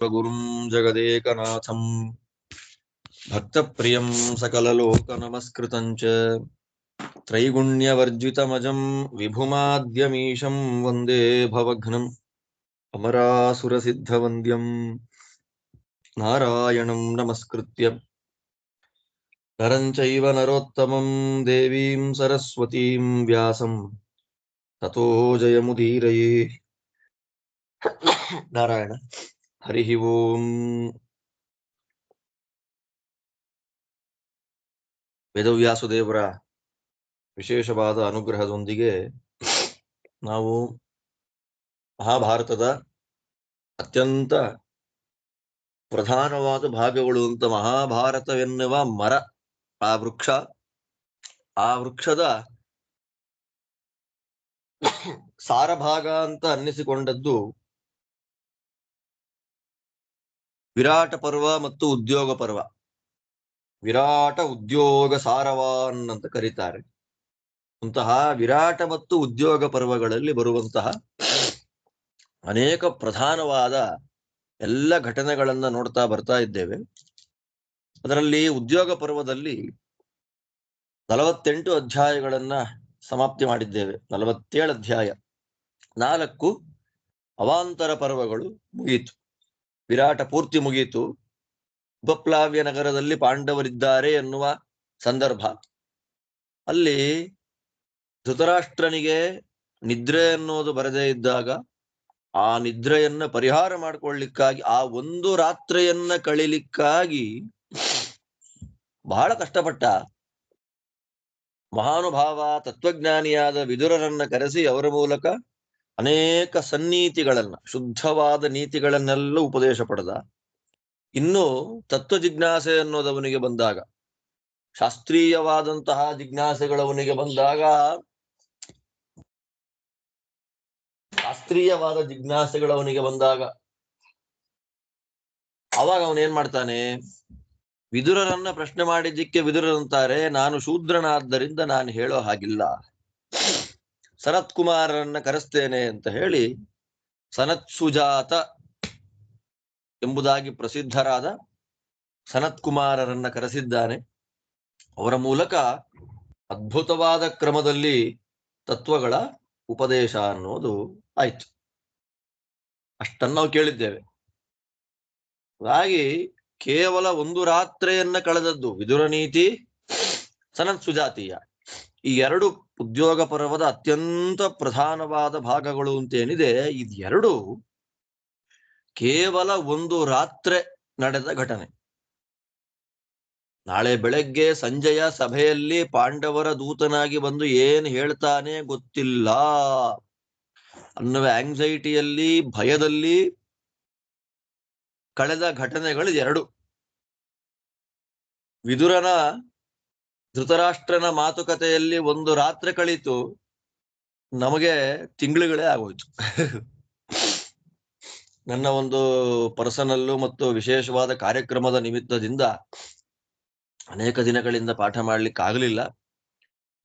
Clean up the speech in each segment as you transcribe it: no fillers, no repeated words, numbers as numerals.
गुरुं जगदेकनाथं भक्तप्रियं सकललोकनमस्कृतं च त्रैगुण्यवर्जितमजं विभुमाद्यमीशं वन्दे भवघ्नम् अमरासुरसिद्धवन्द्यं नारायणं नमस्कृत्य नरं चैव नरोत्तमं देवीं सरस्वतीं व्यासं ततो जयमुदीरये। नारायण. हरिः ओम्. ವೇದವ್ಯಾಸದೇವರ ವಿಶೇಷವಾದ ಅನುಗ್ರಹದೊಂದಿಗೆ ನಾವು ಮಹಾಭಾರತದ ಅತ್ಯಂತ ಪ್ರಧಾನವಾದ ಭಾಗಗಳು ಅಂತ ಮಹಾಭಾರತವೆನ್ನುವ ಮರ, ಆ ವೃಕ್ಷದ ಸಾರಭಾಗ ಅಂತ ಅನ್ನಿಸಿಕೊಂಡದ್ದು ವಿರಾಟ ಪರ್ವ ಮತ್ತು ಉದ್ಯೋಗ ಪರ್ವ. ವಿರಾಟ ಉದ್ಯೋಗ ಸಾರವಾನ್ ಅಂತ ಕರೀತಾರೆ. ಅಂತಹ ವಿರಾಟ ಮತ್ತು ಉದ್ಯೋಗ ಪರ್ವಗಳಲ್ಲಿ ಬರುವಂತಹ ಅನೇಕ ಪ್ರಧಾನವಾದ ಎಲ್ಲ ಘಟನೆಗಳನ್ನ ನೋಡ್ತಾ ಬರ್ತಾ ಇದ್ದೇವೆ. ಅದರಲ್ಲಿ ಉದ್ಯೋಗ ಪರ್ವದಲ್ಲಿ 48 ಅಧ್ಯಾಯಗಳನ್ನ ಸಮಾಪ್ತಿ ಮಾಡಿದ್ದೇವೆ. 47 ಅಧ್ಯಾಯ, 4 ಅವಾಂತರ ಪರ್ವಗಳು ಮುಗಿಯಿತು. ವಿರಾಟ ಪೂರ್ತಿ ಮುಗಿಯಿತು. ಉಪಪ್ಲಾವ್ಯ ನಗರದಲ್ಲಿ ಪಾಂಡವರಿದ್ದಾರೆ ಎನ್ನುವ ಸಂದರ್ಭ. ಅಲ್ಲಿ ಧೃತರಾಷ್ಟ್ರನಿಗೆ ನಿದ್ರೆ ಅನ್ನೋದು ಬರದೇ ಇದ್ದಾಗ ಆ ನಿದ್ರೆಯನ್ನ ಪರಿಹಾರ ಮಾಡಿಕೊಳ್ಳಿಕ್ಕಾಗಿ, ಆ ಒಂದು ರಾತ್ರಿಯನ್ನ ಕಳಿಲಿಕ್ಕಾಗಿ ಬಹಳ ಕಷ್ಟಪಟ್ಟ ಮಹಾನುಭಾವ ತತ್ವಜ್ಞಾನಿಯಾದ ವಿದುರರನ್ನ ಕರೆಸಿ ಅವರ ಮೂಲಕ ಅನೇಕ ಸನ್ನೀತಿಗಳನ್ನ, ಶುದ್ಧವಾದ ನೀತಿಗಳನ್ನೆಲ್ಲ ಉಪದೇಶ ಪಡೆದ. ಇನ್ನು ತತ್ವ ಜಿಜ್ಞಾಸೆ ಅನ್ನೋದವನಿಗೆ ಬಂದಾಗ, ಶಾಸ್ತ್ರೀಯವಾದಂತಹ ಜಿಜ್ಞಾಸೆಗಳವನಿಗೆ ಬಂದಾಗ, ಅವಾಗ ಅವನೇನ್ ಮಾಡ್ತಾನೆ? ವಿದುರರನ್ನ ಪ್ರಶ್ನೆ ಮಾಡಿದ್ದಕ್ಕೆ ವಿದುರರಂತಾರೆ, ನಾನು ಶೂದ್ರನಾದ್ದರಿಂದ ನಾನು ಹೇಳೋ ಹಾಗಿಲ್ಲ, ಸನತ್ ಕುಮಾರರನ್ನ ಕರೆಸ್ತೇನೆ ಅಂತ ಹೇಳಿ ಸನತ್ ಸುಜಾತ ಎಂಬುದಾಗಿ ಪ್ರಸಿದ್ಧರಾದ ಸನತ್ ಕುಮಾರರನ್ನ ಕರೆಸಿದ್ದಾನೆ. ಅವರ ಮೂಲಕ ಅದ್ಭುತವಾದ ಕ್ರಮದಲ್ಲಿ ತತ್ವಗಳ ಉಪದೇಶ ಅನ್ನೋದು ಆಯ್ತು. ಅಷ್ಟನ್ನು ನಾವು ಕೇಳಿದ್ದೇವೆ. ಹಾಗಾಗಿ ಕೇವಲ ಒಂದು ರಾತ್ರಿಯನ್ನ ಕಳೆದದ್ದು ವಿದುರ ನೀತಿ, ಸನತ್ ಸುಜಾತೀಯ, ಈ 2 ಉದ್ಯೋಗ ಪರ್ವದ ಅತ್ಯಂತ ಪ್ರಧಾನವಾದ ಭಾಗಗಳು ಅಂತೇನಿದೆ, ಇದೆರಡು ಕೇವಲ ಒಂದು ರಾತ್ರಿ ನಡೆದ ಘಟನೆ. ನಾಳೆ ಬೆಳಗ್ಗೆ ಸಂಜೆಯ ಸಭೆಯಲ್ಲಿ ಪಾಂಡವರ ದೂತನಾಗಿ ಬಂದು ಏನ್ ಹೇಳ್ತಾನೆ ಗೊತ್ತಿಲ್ಲ ಅನ್ನುವ ಆಂಗ್ಸೈಟಿಯಲ್ಲಿ, ಭಯದಲ್ಲಿ ಕಳೆದ ಘಟನೆಗಳು 2. ವಿದುರನ ಧೃತರಾಷ್ಟ್ರನ ಮಾತುಕತೆಯಲ್ಲಿ ಒಂದು ರಾತ್ರಿ ಕಳೀತು, ನಮಗೆ ತಿಂಗಳುಗಳೇ ಆಗೋಯ್ತು. ನನ್ನ ಒಂದು ಪರ್ಸನಲ್ಲು ಮತ್ತು ವಿಶೇಷವಾದ ಕಾರ್ಯಕ್ರಮದ ನಿಮಿತ್ತದಿಂದ ಅನೇಕ ದಿನಗಳಿಂದ ಪಾಠ ಮಾಡ್ಲಿಕ್ಕೆ ಆಗಲಿಲ್ಲ.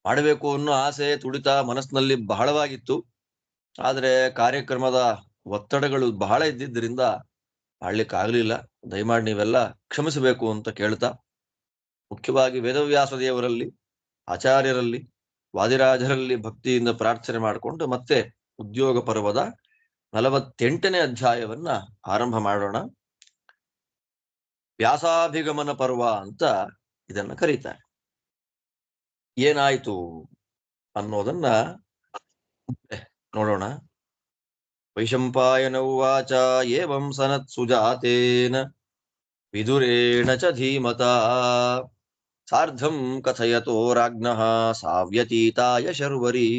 ಮಾಡಬೇಕು ಅನ್ನೋ ಆಸೆ, ತುಡಿತ ಮನಸ್ಸಿನಲ್ಲಿ ಬಹಳವಾಗಿತ್ತು. ಆದ್ರೆ ಕಾರ್ಯಕ್ರಮದ ಒತ್ತಡಗಳು ಬಹಳ ಇದ್ದಿದ್ದರಿಂದ ಮಾಡ್ಲಿಕ್ಕೆ ಆಗಲಿಲ್ಲ. ದಯಮಾಡಿ ನೀವೆಲ್ಲ ಕ್ಷಮಿಸಬೇಕು ಅಂತ ಕೇಳ್ತಾ, ಮುಖ್ಯವಾಗಿ ವೇದವ್ಯಾಸ ದೇವರಲ್ಲಿ, ಆಚಾರ್ಯರಲ್ಲಿ, ವಾದಿರಾಜರಲ್ಲಿ ಭಕ್ತಿಯಿಂದ ಪ್ರಾರ್ಥನೆ ಮಾಡಿಕೊಂಡು ಮತ್ತೆ ಉದ್ಯೋಗ ಪರ್ವದ 48ನೇ ಅಧ್ಯಾಯವನ್ನ ಆರಂಭ ಮಾಡೋಣ. ವ್ಯಾಸಾಭಿಗಮನ ಪರ್ವ ಅಂತ ಇದನ್ನ ಕರೀತಾರೆ. ಏನಾಯ್ತು ಅನ್ನೋದನ್ನ ನೋಡೋಣ. ವೈಶಂಪಾಯನ ಉವಾಚ ಏವಂ ಸನತ್ ಸುಜಾತೇನ ವಿದುರೇಣ ಚ ಧೀಮತಾ ಸಾರ್ಧಂ ಕಥಯತೋ ರಾಜ್ಞಃ ಸಾವ್ಯತೀತಾಯ ಶರ್ವರಿ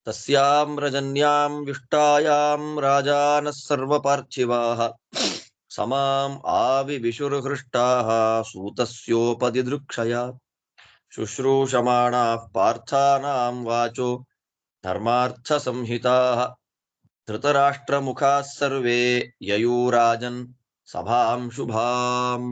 ತಸ್ಯಾಂ ರಜನ್ಯಾಂ ವಿಷ್ಟಾಯಾಂ ರಾಜಾನಃ ಸರ್ವಪಾರ್ಥಿವಾಃ ಸಮಾಂ ಆವಿವಿಶುರ್ಹೃಷ್ಟಾಃ ಸೂತಸ್ಯೋಪದಿದೃಕ್ಷಯ ಶುಶ್ರೂಷಮಾಣಾಃ ಪಾರ್ಥಾನಾಂ ವಾಚೋ ಧರ್ಮಾರ್ಥ ಸಂಹಿತಾಃ ಧೃತರಾಷ್ಟ್ರಮುಖಾಃ ಸರ್ವೇ ಯಯೂರಾಜನ್ ಸಭಾಂ ಶುಭಾಂ.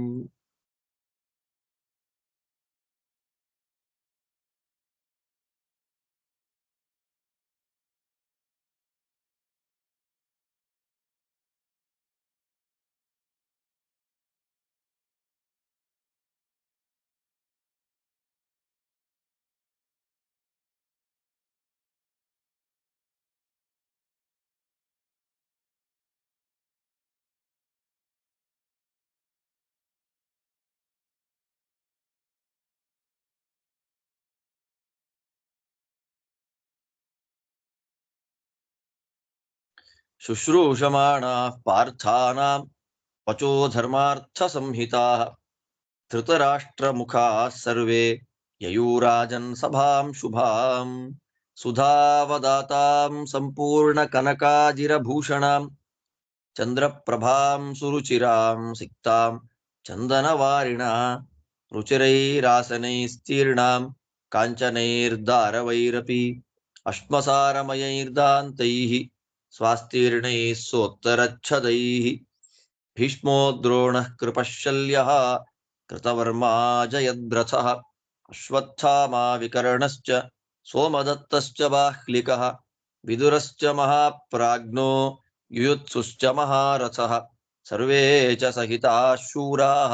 ಶುಶ್ರೂಷಮಾಣಾಃ ಪಾರ್ಥಾನಾಂ ವಚೋ ಧರ್ಮಾರ್ಥ ಸಂಹಿತಾಃ ಧೃತರಾಷ್ಟ್ರಮುಖಾಃ ಸರ್ವೇ ಯಯೂರಾಜನ್ ಸಭಾಂ ಶುಭಾಂ ಸುಧಾವದಾತಾಂ ಸಂಪೂರ್ಣ ಕನಕಾಜಿರಭೂಷಣಾಂ ಚಂದ್ರಪ್ರಭಾಂ ಸುರುಚಿರಾಂ ಸಿಕ್ತಾಂ ಚಂದನವಾರಿಣ ರುಚಿರೈರಾಸನೈಸ್ತೀರ್ಣಾಂ ಕಾಂಚನೈರ್ದಾರವೈರಪಿ ಅಶ್ಮಸಾರಮಯೈರ್ದಾಂತೈಃ ಸ್ವಾಸ್ತೀರ್ಣೈಃ ಸೋತ್ತರಚ್ಛದೈಃ ಭೀಷ್ಮೋ ದ್ರೋಣಃ ಕೃಪಶಲ್ಯಃ ಕೃತವರ್ಮಾ ಜಯದ್ರಥಃ ಅಶ್ವತ್ಥಾಮಾ ವಿಕರ್ಣಶ್ಚ ಸೋಮದತ್ತಶ್ಚ ಬಾಹ್ಲಿಕಃ ವಿದುರಶ್ಚ ಮಹಾಪ್ರಾಜ್ಞೋ ಯುಯುತ್ಸುಶ್ಚ ಮಹಾರಥಃ ಸರ್ವೇ ಚ ಸಹಿತಾಃ ಶೂರಾಃ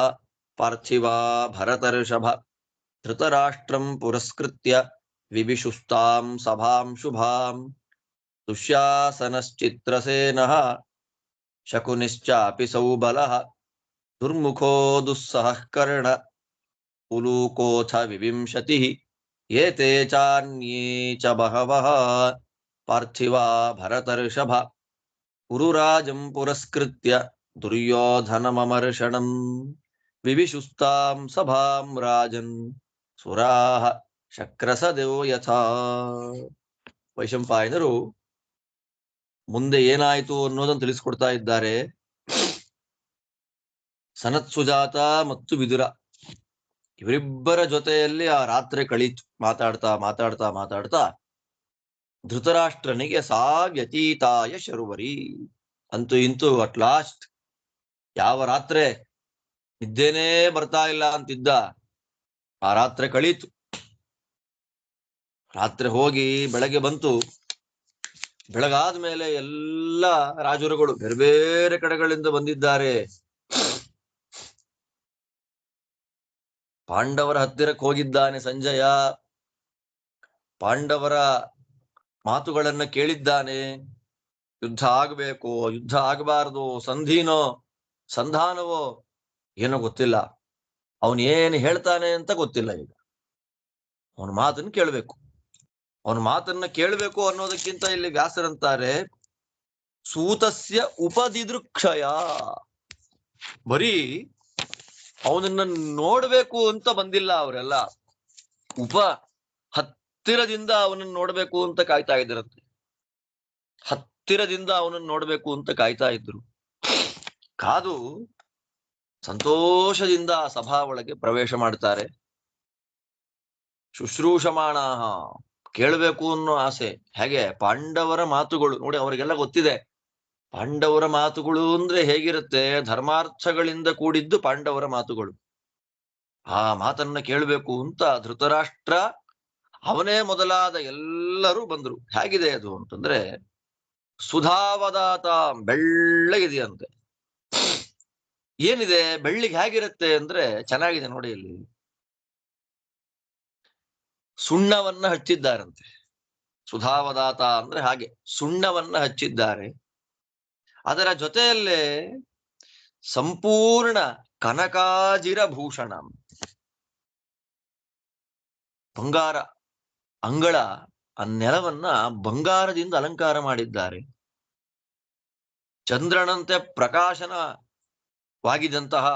ಪಾರ್ಥಿವಾ ಭರತರ್ಷಭ ಧೃತರಾಷ್ಟ್ರಂ ಪುರಸ್ಕೃತ್ಯ ವಿವಿಶುಸ್ತಾಂ ಸಭಾಂ ಶುಭಾಂ ದುಶ್ಯಾಸನಶ್ಚಿತ್ರಸೇನಃ ಶಕುನಿಶ್ಚಾಪಿ ಸೌಬಲಃ ದುರ್ಮುಖೋ ದುಸ್ಸಹಃ ಕರ್ಣ ಉಲೂಕೋಥ ವಿವಿಂಶತಿಃ ಏತೇ ಚಾನ್ಯೇ ಚ ಬಹವಃ ಪಾರ್ಥಿವಾ ಭರತರ್ಷಭ ಕುರುರಾಜಂ ಪುರಸ್ಕೃತ್ಯ ದುರ್ಯೋಧನಮಮರ್ಷಣಂ ವಿವಿಶುಸ್ತಾಂ ಸಭಾಂ ರಾಜನ್ ಸುರಾಃ ಶಕ್ರಸದೋ ಯಥಾ. ವೈಶಂಪಾಯನರು ಮುಂದೆ ಏನಾಯಿತು ಅನ್ನೋದನ್ನು ತಿಳಿಸ್ಕೊಡ್ತಾ ಇದ್ದಾರೆ. ಸನತ್ಸುಜಾತ ಮತ್ತು ವಿದುರ ಇವರಿಬ್ಬರ ಜೊತೆಯಲ್ಲಿ ಆ ರಾತ್ರಿ ಕಳೀತು. ಮಾತಾಡ್ತಾ ಮಾತಾಡ್ತಾ ಮಾತಾಡ್ತಾ ಧೃತರಾಷ್ಟ್ರನಿಗೆ ಸಾ ವ್ಯತೀತಾಯ ಶರ್ವರಿ, ಅಂತೂ ಇಂತೂ ಅಟ್ ಲಾಸ್ಟ್ ಯಾವ ರಾತ್ರಿ ನಿದ್ದೆನೇ ಬರ್ತಾ ಇಲ್ಲ ಅಂತಿದ್ದ ಆ ರಾತ್ರಿ ಕಳೀತು. ರಾತ್ರಿ ಹೋಗಿ ಬೆಳಗ್ಗೆ ಬಂತು. ಬೆಳಗಾದ ಮೇಲೆ ಎಲ್ಲ ರಾಜರುಗಳು ಬೇರೆ ಬೇರೆ ಕಡೆಗಳಿಂದ ಬಂದಿದ್ದಾರೆ. ಪಾಂಡವರ ಹತ್ತಿರಕ್ಕೆ ಹೋಗಿದ್ದಾನೆ ಸಂಜಯ. ಪಾಂಡವರ ಮಾತುಗಳನ್ನ ಕೇಳಿದ್ದಾನೆ. ಯುದ್ಧ ಆಗಬೇಕು, ಯುದ್ಧ ಆಗಬಾರದು, ಸಂಧಿನೋ ಸಂಧಾನವೋ ಏನೋ ಗೊತ್ತಿಲ್ಲ. ಅವನು ಏನು ಹೇಳ್ತಾನೆ ಅಂತ ಗೊತ್ತಿಲ್ಲ. ಈಗ ಅವನ ಮಾತನ್ನು ಕೇಳಬೇಕು. ಅವನ ಮಾತನ್ನ ಕೇಳಬೇಕು ಅನ್ನೋದಕ್ಕಿಂತ ಇಲ್ಲಿ ವ್ಯಾಸರಂತಾರೆ ಸೂತಸ್ಯ ಉಪದಿದೃಕ್ಷಯ. ಬರೀ ಅವನನ್ನ ನೋಡ್ಬೇಕು ಅಂತ ಬಂದಿಲ್ಲ ಅವರೆಲ್ಲ, ಹತ್ತಿರದಿಂದ ಅವನನ್ನು ನೋಡ್ಬೇಕು ಅಂತ ಕಾಯ್ತಾ ಇದ್ರಂತೆ. ಹತ್ತಿರದಿಂದ ಅವನನ್ನು ನೋಡ್ಬೇಕು ಅಂತ ಕಾಯ್ತಾ ಇದ್ರು. ಕಾದು ಸಂತೋಷದಿಂದ ಆ ಸಭಾ ಒಳಗೆ ಪ್ರವೇಶ ಮಾಡ್ತಾರೆ. ಶುಶ್ರೂಷಮಾಣಾಹ, ಕೇಳಬೇಕು ಅನ್ನೋ ಆಸೆ. ಹೇಗೆ ಪಾಂಡವರ ಮಾತುಗಳು ನೋಡಿ, ಅವರಿಗೆಲ್ಲ ಗೊತ್ತಿದೆ ಪಾಂಡವರ ಮಾತುಗಳು ಅಂದ್ರೆ ಹೇಗಿರುತ್ತೆ. ಧರ್ಮಾರ್ಥಗಳಿಂದ ಕೂಡಿದ್ದು ಪಾಂಡವರ ಮಾತುಗಳು. ಆ ಮಾತನ್ನ ಕೇಳಬೇಕು ಅಂತ ಧೃತರಾಷ್ಟ್ರ ಅವನೇ ಮೊದಲಾದ ಎಲ್ಲರೂ ಬಂದ್ರು. ಹೇಗಿದೆ ಅದು ಅಂತಂದ್ರೆ ಸುಧಾವದಾತ, ಬೆಳ್ಳಗಿದೆಯಂತೆ. ಏನಿದೆ ಬೆಳ್ಳಿಗೆ ಹೇಗಿರುತ್ತೆ ಅಂದ್ರೆ ಚೆನ್ನಾಗಿದೆ ನೋಡಿ. ಇಲ್ಲಿ ಸುಣ್ಣವನ್ನ ಹಚ್ಚಿದ್ದಾರಂತೆ. ಸುಧಾವದಾತ ಅಂದ್ರೆ ಹಾಗೆ ಸುಣ್ಣವನ್ನ ಹಚ್ಚಿದ್ದಾರೆ. ಅದರ ಜೊತೆಯಲ್ಲೇ ಸಂಪೂರ್ಣ ಕನಕಾಜಿರ ಭೂಷಣ, ಬಂಗಾರ ಅಂಗಳ ಆ ನೆಲವನ್ನ ಬಂಗಾರದಿಂದ ಅಲಂಕಾರ ಮಾಡಿದ್ದಾರೆ. ಚಂದ್ರನಂತೆ ಪ್ರಕಾಶನವಾಗಿದ್ದಂತಹ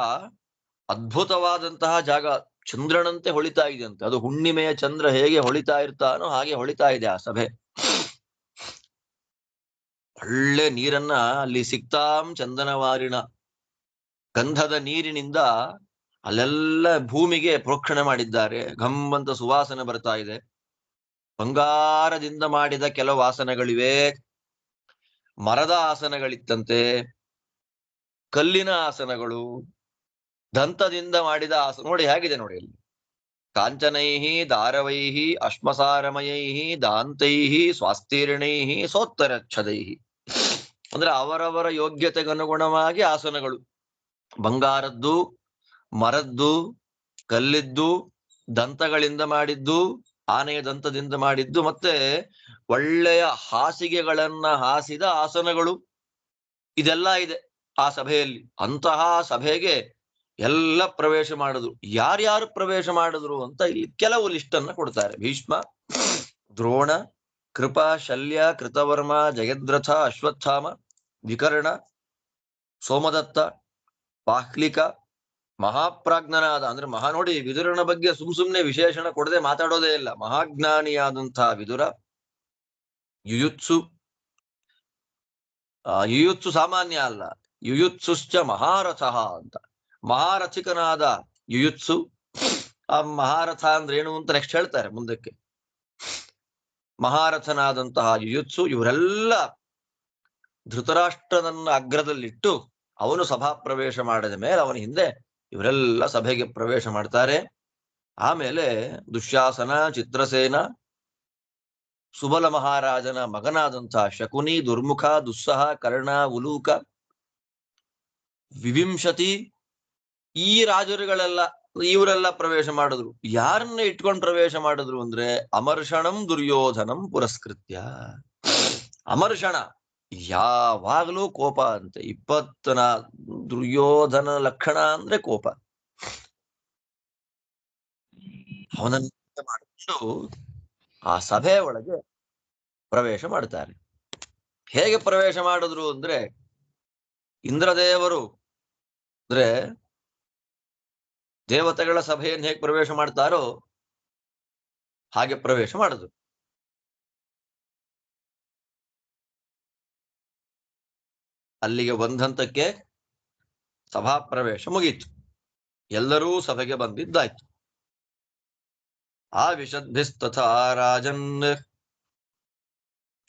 ಅದ್ಭುತವಾದಂತಹ ಜಾಗ ಚಂದ್ರನಂತೆ ಹೊಳಿತಾ ಇದೆಯಂತೆ. ಅದು ಹುಣ್ಣಿಮೆಯ ಚಂದ್ರ ಹೇಗೆ ಹೊಳಿತಾ ಇರ್ತಾನೋ ಹಾಗೆ ಹೊಳಿತಾ ಇದೆ ಆ ಸಭೆ. ಒಳ್ಳೆ ನೀರನ್ನ ಅಲ್ಲಿ ಸಿಕ್ತಾಂ ಚಂದನವಾರಿಣ, ಗಂಧದ ನೀರಿನಿಂದ ಅಲ್ಲೆಲ್ಲ ಭೂಮಿಗೆ ಪ್ರೋಕ್ಷಣೆ ಮಾಡಿದ್ದಾರೆ. ಘಂಬಂತ ಸುವಾಸನೆ ಬರ್ತಾ ಇದೆ. ಬಂಗಾರದಿಂದ ಮಾಡಿದ ಕೆಲವು ಆಸನಗಳಿವೆ. ಮರದ ಆಸನಗಳಿತ್ತಂತೆ, ಕಲ್ಲಿನ ಆಸನಗಳು, ದಂತದಿಂದ ಮಾಡಿದ ಆಸನ. ನೋಡಿ ಹೇಗಿದೆ ನೋಡಿ ಅಲ್ಲಿ. ಕಾಂಚನೈಹಿ ದಾರವೈಹಿ ಅಶ್ಮಸಾರಮಯೈಹಿ ದಾಂತೈಹಿ ಸ್ವಾಸ್ತೀರ್ಣೈಹಿ ಸೋತ್ತರಚ್ಛದೈಹಿ. ಅಂದ್ರೆ ಅವರವರ ಯೋಗ್ಯತೆಗನುಗುಣವಾಗಿ ಆಸನಗಳು. ಬಂಗಾರದ್ದು, ಮರದ್ದು, ಕಲ್ಲಿದ್ದು, ದಂತಗಳಿಂದ ಮಾಡಿದ್ದು, ಆನೆಯ ದಂತದಿಂದ ಮಾಡಿದ್ದು, ಮತ್ತೆ ಒಳ್ಳೆಯ ಹಾಸಿಗೆಗಳನ್ನ ಹಾಸಿದ ಆಸನಗಳು. ಇದೆಲ್ಲ ಇದೆ ಆ ಸಭೆಯಲ್ಲಿ. ಅಂತಹ ಸಭೆಗೆ ಎಲ್ಲ ಪ್ರವೇಶ ಮಾಡಿದ್ರು. ಯಾರ್ಯಾರು ಪ್ರವೇಶ ಮಾಡಿದ್ರು ಅಂತ ಇಲ್ಲಿ ಕೆಲವು ಲಿಸ್ಟ್ ಅನ್ನ ಕೊಡ್ತಾರೆ. ಭೀಷ್ಮ, ದ್ರೋಣ, ಕೃಪಾ, ಶಲ್ಯ, ಕೃತವರ್ಮ, ಜಯದ್ರಥ, ಅಶ್ವತ್ಥಾಮ, ವಿಕರ್ಣ, ಸೋಮದತ್ತ, ಬಾಹ್ಲಿಕ, ಮಹಾಪ್ರಾಜ್ಞನಾದ ಅಂದ್ರೆ ಮಹಾ ನೋಡಿ ವಿದುರನ ಬಗ್ಗೆ ಸುಮ್ನೆ ವಿಶೇಷಣ ಕೊಡದೆ ಮಾತಾಡೋದೇ ಇಲ್ಲ. ಮಹಾಜ್ಞಾನಿಯಾದಂತಹ ವಿದುರ, ಯುಯುತ್ಸು, ಯುಯುತ್ಸು ಸಾಮಾನ್ಯ ಅಲ್ಲ, ಯುಯುತ್ಸುಶ್ಚ ಮಹಾರಥ ಅಂತ. ಮಹಾರಥಿಕನಾದ ಯುಯುತ್ಸು. ಆ ಮಹಾರಥ ಅಂದ್ರೆ ಏನು ಅಂತ ನೆಕ್ಸ್ಟ್ ಹೇಳ್ತಾರೆ ಮುಂದಕ್ಕೆ. ಮಹಾರಥನಾದಂತಹ ಯುಯುತ್ಸು, ಇವರೆಲ್ಲ ಧೃತರಾಷ್ಟ್ರನನ್ನ ಅಗ್ರದಲ್ಲಿಟ್ಟು ಅವನು ಸಭಾ ಪ್ರವೇಶ ಮಾಡಿದ ಮೇಲೆ ಅವನ ಹಿಂದೆ ಇವರೆಲ್ಲ ಸಭೆಗೆ ಪ್ರವೇಶ ಮಾಡ್ತಾರೆ. ಆಮೇಲೆ ದುಶ್ಯಾಸನ, ಚಿತ್ರಸೇನ, ಸುಬಲ ಮಹಾರಾಜನ ಮಗನಾದಂತಹ ಶಕುನಿ, ದುರ್ಮುಖ, ದುಸ್ಸಹ, ಕರ್ಣ, ಉಲೂಕ, ವಿವಿಂಶತಿ, ಈ ರಾಜರುಗಳೆಲ್ಲ ಇವರೆಲ್ಲ ಪ್ರವೇಶ ಮಾಡಿದ್ರು. ಯಾರನ್ನ ಇಟ್ಕೊಂಡು ಪ್ರವೇಶ ಮಾಡಿದ್ರು ಅಂದ್ರೆ ಅಮರ್ಷಣಂ ದುರ್ಯೋಧನಂ ಪುರಸ್ಕೃತ್ಯ. ಅಮರ್ಷಣ ಯಾವಾಗಲೂ ಕೋಪ ಅಂತೆ. 20ನ ದುರ್ಯೋಧನ ಲಕ್ಷಣ ಅಂದ್ರೆ ಕೋಪ. ಅವನನ್ನ ಮಾಡಿಕೊಂಡು ಆ ಸಭೆ ಒಳಗೆ ಪ್ರವೇಶ ಮಾಡ್ತಾರೆ. ಹೇಗೆ ಪ್ರವೇಶ ಮಾಡಿದ್ರು ಅಂದ್ರೆ ಇಂದ್ರದೇವರು ಅಂದ್ರೆ ದೇವತೆಗಳ ಸಭೆಯನ್ನು ಹೇಗೆ ಪ್ರವೇಶ ಮಾಡ್ತಾರೋ ಹಾಗೆ ಪ್ರವೇಶ ಮಾಡಿದ್ರು. ಅಲ್ಲಿಗೆ ಒಂದಂತಕ್ಕೆ ಸಭಾ ಪ್ರವೇಶ ಮುಗೀತು. ಎಲ್ಲರೂ ಸಭೆಗೆ ಬಂದಿದ್ದಾಯ್ತು. ಆ ವಿಶದ್ಭಿಸ್ತಥಾ ರಾಜನ್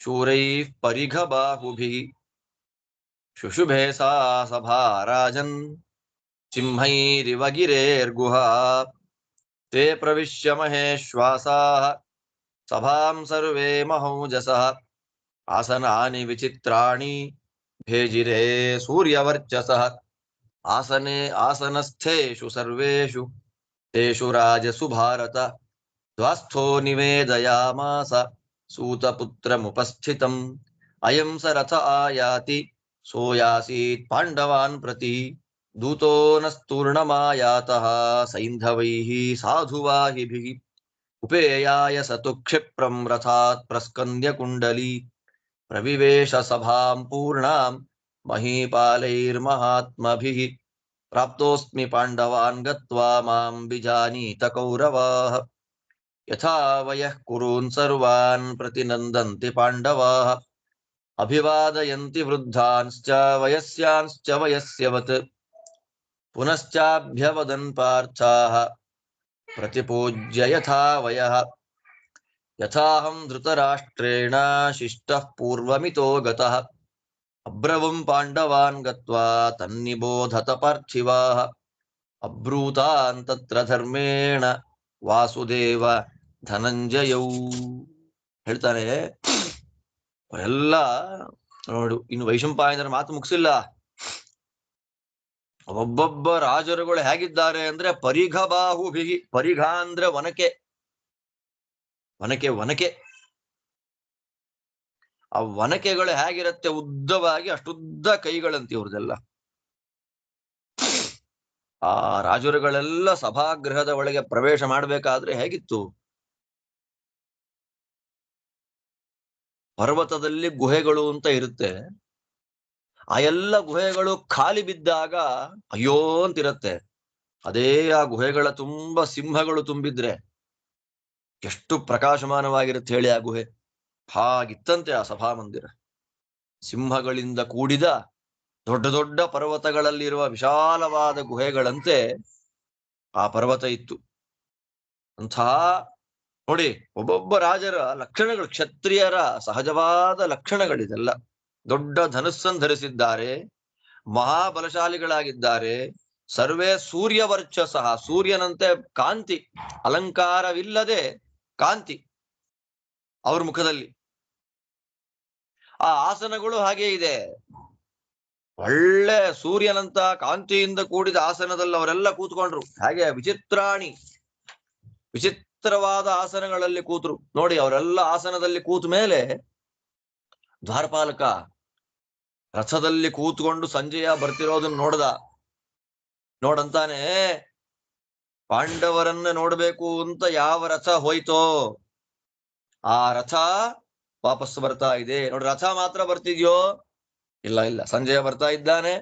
ಶೂರೈ ಪರಿಘ ಬಾಹುಭಿ ಶುಶುಭೆ ಸಾ ಸಭಾ ರಾಜನ್ ಸಿಂಹೈರಿವ ಗಿರೇರ್ಗುಹಾ ತೇ ಪ್ರವಿಶ್ಯ ಮಹೇಶ್ವಾಸಾಃ ಸಭಾಂ ಸರ್ವೇ ಮಹೌಜಸಃ ಆಸನಾನಿ ವಿಚಿತ್ರಾಣಿ ಭೇಜಿರೇ ಸೂರ್ಯವರ್ಚಸಃ ಆಸನೆ ಆಸನಸ್ಥೇಷು ಸರ್ವೇಷು ತೇಷು ರಾಜಸು ಭಾರತ ದ್ವಾಸ್ಥೋ ನಿವೇದಯಾಮಾಸ ಸೂತಪುತ್ರಮುಪಸ್ಥಿತಂ ಅಯಂ ಸ ರಥ ಆಯಾತಿ ಸೋಯಾಸೀತ್ ಪಾಂಡವಾನ್ ಪ್ರತಿ ದೂತೋ ನಸ್ತೂರ್ಣಮಾಯಾತಃ ಸೈಂಧವೈಃ ಸಾಧುವಾಹಿಭಿಃ ಉಪೇಯಾಯ ಸತು ಕ್ಷಿಪ್ರಂ ರಥಾತ್ ಪ್ರಸ್ಕಂದ್ಯ ಕುಂಡಲಿ ಪ್ರವಿವೇಶ ಸಭಾಂ ಪೂರ್ಣಾಂ ಮಹೀಪಾಲೈರ್ಮಹಾತ್ಮಭಿಃ ಪ್ರಾಪ್ತೋಸ್ಮಿ ಪಾಂಡವಾನ್ ಗತ್ವಾ ಮಾಂ ಬಿಜಾನೀತ ಕೌರವಾಃ ಯಥಾ ವಯಃ ಕುರೂನ್ ಸರ್ವಾನ್ ಪ್ರತಿನಂದಂತಿ ಪಾಂಡವಾಃ ಅಭಿವಾದಯಂತಿ ವೃದ್ಧಾಂಶ್ಚ ವಯಸ್ಯಾಂಶ್ಚ ವಯಸ್ಯವತ್ ಪುನಶ್ಚಾಭ್ಯವದನ್ ಪಾರ್ಥಾಃ ಪ್ರತಿಪೂಜ್ಯ ಯಥಾ ವಯಃ ಯಥಾಹಂ ಧೃತರಾಷ್ಟ್ರೇಣ ಶಿಷ್ಟಃ ಪೂರ್ವಮಿತೋ ಗತಃ ಅಬ್ರವಂ ಪಾಂಡವಾನ್ ಗತ್ವಾ ತನ್ನಿಬೋಧತ ಪಾರ್ಥಿವಾಃ ಅಬ್ರೂತಾನ್ ತತ್ರ ಧರ್ಮೇಣ ವಾಸುದೇವ ಧನಂಜಯೌ. ಹೇಳ್ತಾನೆ ಅವರೆಲ್ಲ ನೋಡು, ಇನ್ನು ವೈಶಂಪಾಯನರ ಮಾತು ಮುಗಿಸಿಲ್ಲ. ಒಬ್ಬೊಬ್ಬ ರಾಜರುಗಳು ಹೇಗಿದ್ದಾರೆ ಅಂದ್ರೆ ಪರಿಘ ಬಾಹುಭಿ. ಪರಿಘ ಅಂದ್ರೆ ಒನಕೆ, ಒನಕೆ ಒನಕೆ. ಆ ಒನಕೆಗಳು ಹೇಗಿರುತ್ತೆ ಉದ್ದವಾಗಿ, ಅಷ್ಟುದ್ದ ಕೈಗಳಂತೆ ಇವ್ರದೆಲ್ಲ. ಆ ರಾಜರುಗಳೆಲ್ಲ ಸಭಾಗೃಹದ ಒಳಗೆ ಪ್ರವೇಶ ಮಾಡಬೇಕಾದ್ರೆ ಹೇಗಿತ್ತು? ಪರ್ವತದಲ್ಲಿ ಗುಹೆಗಳು ಅಂತ ಇರುತ್ತೆ. ಆ ಎಲ್ಲ ಗುಹೆಗಳು ಖಾಲಿ ಬಿದ್ದಾಗ ಅಯ್ಯೋ ಅಂತಿರತ್ತೆ. ಅದೇ ಆ ಗುಹೆಗಳ ತುಂಬಾ ಸಿಂಹಗಳು ತುಂಬಿದ್ರೆ ಎಷ್ಟು ಪ್ರಕಾಶಮಾನವಾಗಿರುತ್ತೆ ಹೇಳಿ ಆ ಗುಹೆ. ಹಾಗಿತ್ತಂತೆ ಆ ಸಭಾ ಮಂದಿರ. ಸಿಂಹಗಳಿಂದ ಕೂಡಿದ ದೊಡ್ಡ ದೊಡ್ಡ ಪರ್ವತಗಳಲ್ಲಿರುವ ವಿಶಾಲವಾದ ಗುಹೆಗಳಂತೆ ಆ ಪರ್ವತ ಇತ್ತು. ಅಂಥ ನೋಡಿ, ಒಬ್ಬೊಬ್ಬ ರಾಜರ ಲಕ್ಷಣಗಳು, ಕ್ಷತ್ರಿಯರ ಸಹಜವಾದ ಲಕ್ಷಣಗಳಿದೆಲ್ಲ. ದೊಡ್ಡ ಧನುಸ್ಸನ್ನು ಧರಿಸಿದ್ದಾರೆ, ಮಹಾಬಲಶಾಲಿಗಳಾಗಿದ್ದಾರೆ. ಸರ್ವೇ ಸೂರ್ಯವರ್ಚಸಃ, ಸೂರ್ಯನಂತೆ ಕಾಂತಿ, ಅಲಂಕಾರವಿಲ್ಲದೆ ಕಾಂತಿ ಅವ್ರ ಮುಖದಲ್ಲಿ. ಆ ಆಸನಗಳು ಹಾಗೆ ಇದೆ, ಒಳ್ಳೆ ಸೂರ್ಯನಂತ ಕಾಂತಿಯಿಂದ ಕೂಡಿದ ಆಸನದಲ್ಲಿ ಅವರೆಲ್ಲ ಕೂತ್ಕೊಂಡ್ರು. ಹಾಗೆ ವಿಚಿತ್ರಾಣಿ, ವಿಚಿತ್ರವಾದ ಆಸನಗಳಲ್ಲಿ ಕೂತ್ರು. ನೋಡಿ, ಅವರೆಲ್ಲ ಆಸನದಲ್ಲಿ ಕೂತ ಮೇಲೆ ದ್ವಾರಪಾಲಕ ರಥದಲ್ಲಿ ಕೂತ್ಕೊಂಡು ಸಂಜಯ ಬರ್ತಿರೋದನ್ನ ನೋಡಂತಾನೆ, ಪಾಂಡವರನ್ನ ನೋಡ್ಬೇಕು ಅಂತ ಯಾವ ರಥ ಹೋಯ್ತೋ ಆ ರಥ ವಾಪಸ್ ಬರ್ತಾ ಇದೆ. ನೋಡಿ, ರಥ ಮಾತ್ರ ಬರ್ತಿದ್ಯೋ, ಇಲ್ಲ ಇಲ್ಲ, ಸಂಜಯ ಬರ್ತಾ ಇದ್ದಾನೆ.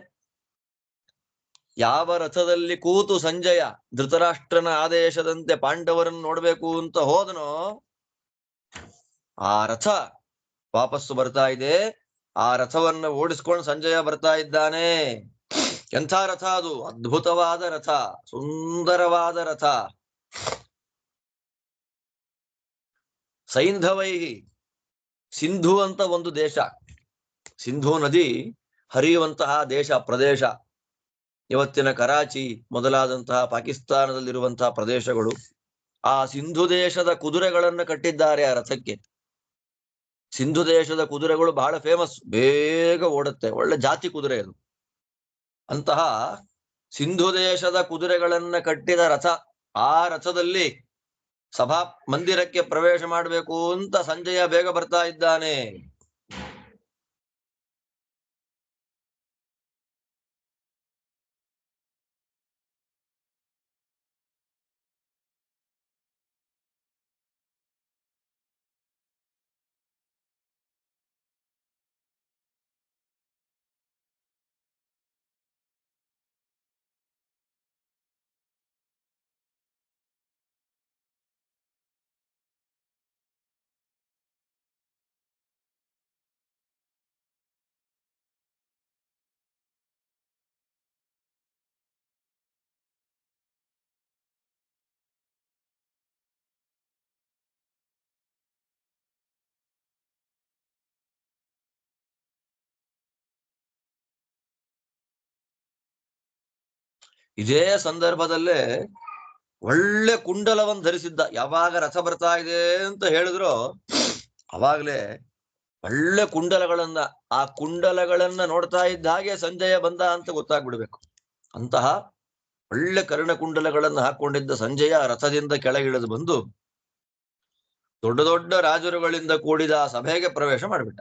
ಯಾವ ರಥದಲ್ಲಿ ಕೂತು ಸಂಜಯ ಧೃತರಾಷ್ಟ್ರನ ಆದೇಶದಂತೆ ಪಾಂಡವರನ್ನು ನೋಡ್ಬೇಕು ಅಂತ ಹೋದನೋ ಆ ರಥ ವಾಪಸ್ಸು ಬರ್ತಾ ಇದೆ. ಆ ರಥವನ್ನು ಓಡಿಸ್ಕೊಂಡು ಸಂಜಯ ಬರ್ತಾ ಇದ್ದಾನೆ. ಎಂಥ ರಥ ಅದು! ಅದ್ಭುತವಾದ ರಥ, ಸುಂದರವಾದ ರಥ. ಸೈಂಧವೈಹಿ, ಸಿಂಧು ಅಂತ ಒಂದು ದೇಶ, ಸಿಂಧು ನದಿ ಹರಿಯುವಂತಹ ದೇಶ, ಪ್ರದೇಶ. ಇವತ್ತಿನ ಕರಾಚಿ ಮೊದಲಾದಂತಹ ಪಾಕಿಸ್ತಾನದಲ್ಲಿರುವಂತಹ ಪ್ರದೇಶಗಳು. ಆ ಸಿಂಧು ದೇಶದ ಕುದುರೆಗಳನ್ನು ಕಟ್ಟಿದ್ದಾರೆ ಆ ರಥಕ್ಕೆ. ಸಿಂಧು ದೇಶದ ಕುದುರೆಗಳು ಬಹಳ ಫೇಮಸ್, ಬೇಗ ಓಡುತ್ತೆ, ಒಳ್ಳೆ ಜಾತಿ ಕುದುರೆ ಅದು. ಅಂತಹ ಸಿಂಧು ದೇಶದ ಕುದುರೆಗಳನ್ನ ಕಟ್ಟಿದ ರಥ, ಆ ರಥದಲ್ಲಿ ಸಭಾ ಮಂದಿರಕ್ಕೆ ಪ್ರವೇಶ ಮಾಡಬೇಕು ಅಂತ ಸಂಜಯ ಬೇಗ ಬರ್ತಾ ಇದ್ದಾನೆ. ಇದೇ ಸಂದರ್ಭದಲ್ಲೇ ಒಳ್ಳೆ ಕುಂಡಲವನ್ನು ಧರಿಸಿದ್ದ. ಯಾವಾಗ ರಥ ಬರ್ತಾ ಇದೆ ಅಂತ ಹೇಳಿದ್ರು ಅವಾಗ್ಲೇ ಒಳ್ಳೆ ಕುಂಡಲಗಳನ್ನ, ಆ ಕುಂಡಲಗಳನ್ನ ನೋಡ್ತಾ ಇದ್ದ ಹಾಗೆ ಸಂಜಯ ಬಂದ ಅಂತ ಗೊತ್ತಾಗ್ಬಿಡ್ಬೇಕು. ಅಂತಹ ಒಳ್ಳೆ ಕರ್ಣಕುಂಡಲಗಳನ್ನು ಹಾಕೊಂಡಿದ್ದ ಸಂಜಯ ರಥದಿಂದ ಕೆಳಗಿಳಿದು ಬಂದು ದೊಡ್ಡ ದೊಡ್ಡ ರಾಜರುಗಳಿಂದ ಕೂಡಿದ ಸಭೆಗೆ ಪ್ರವೇಶ ಮಾಡಿಬಿಟ್ಟ.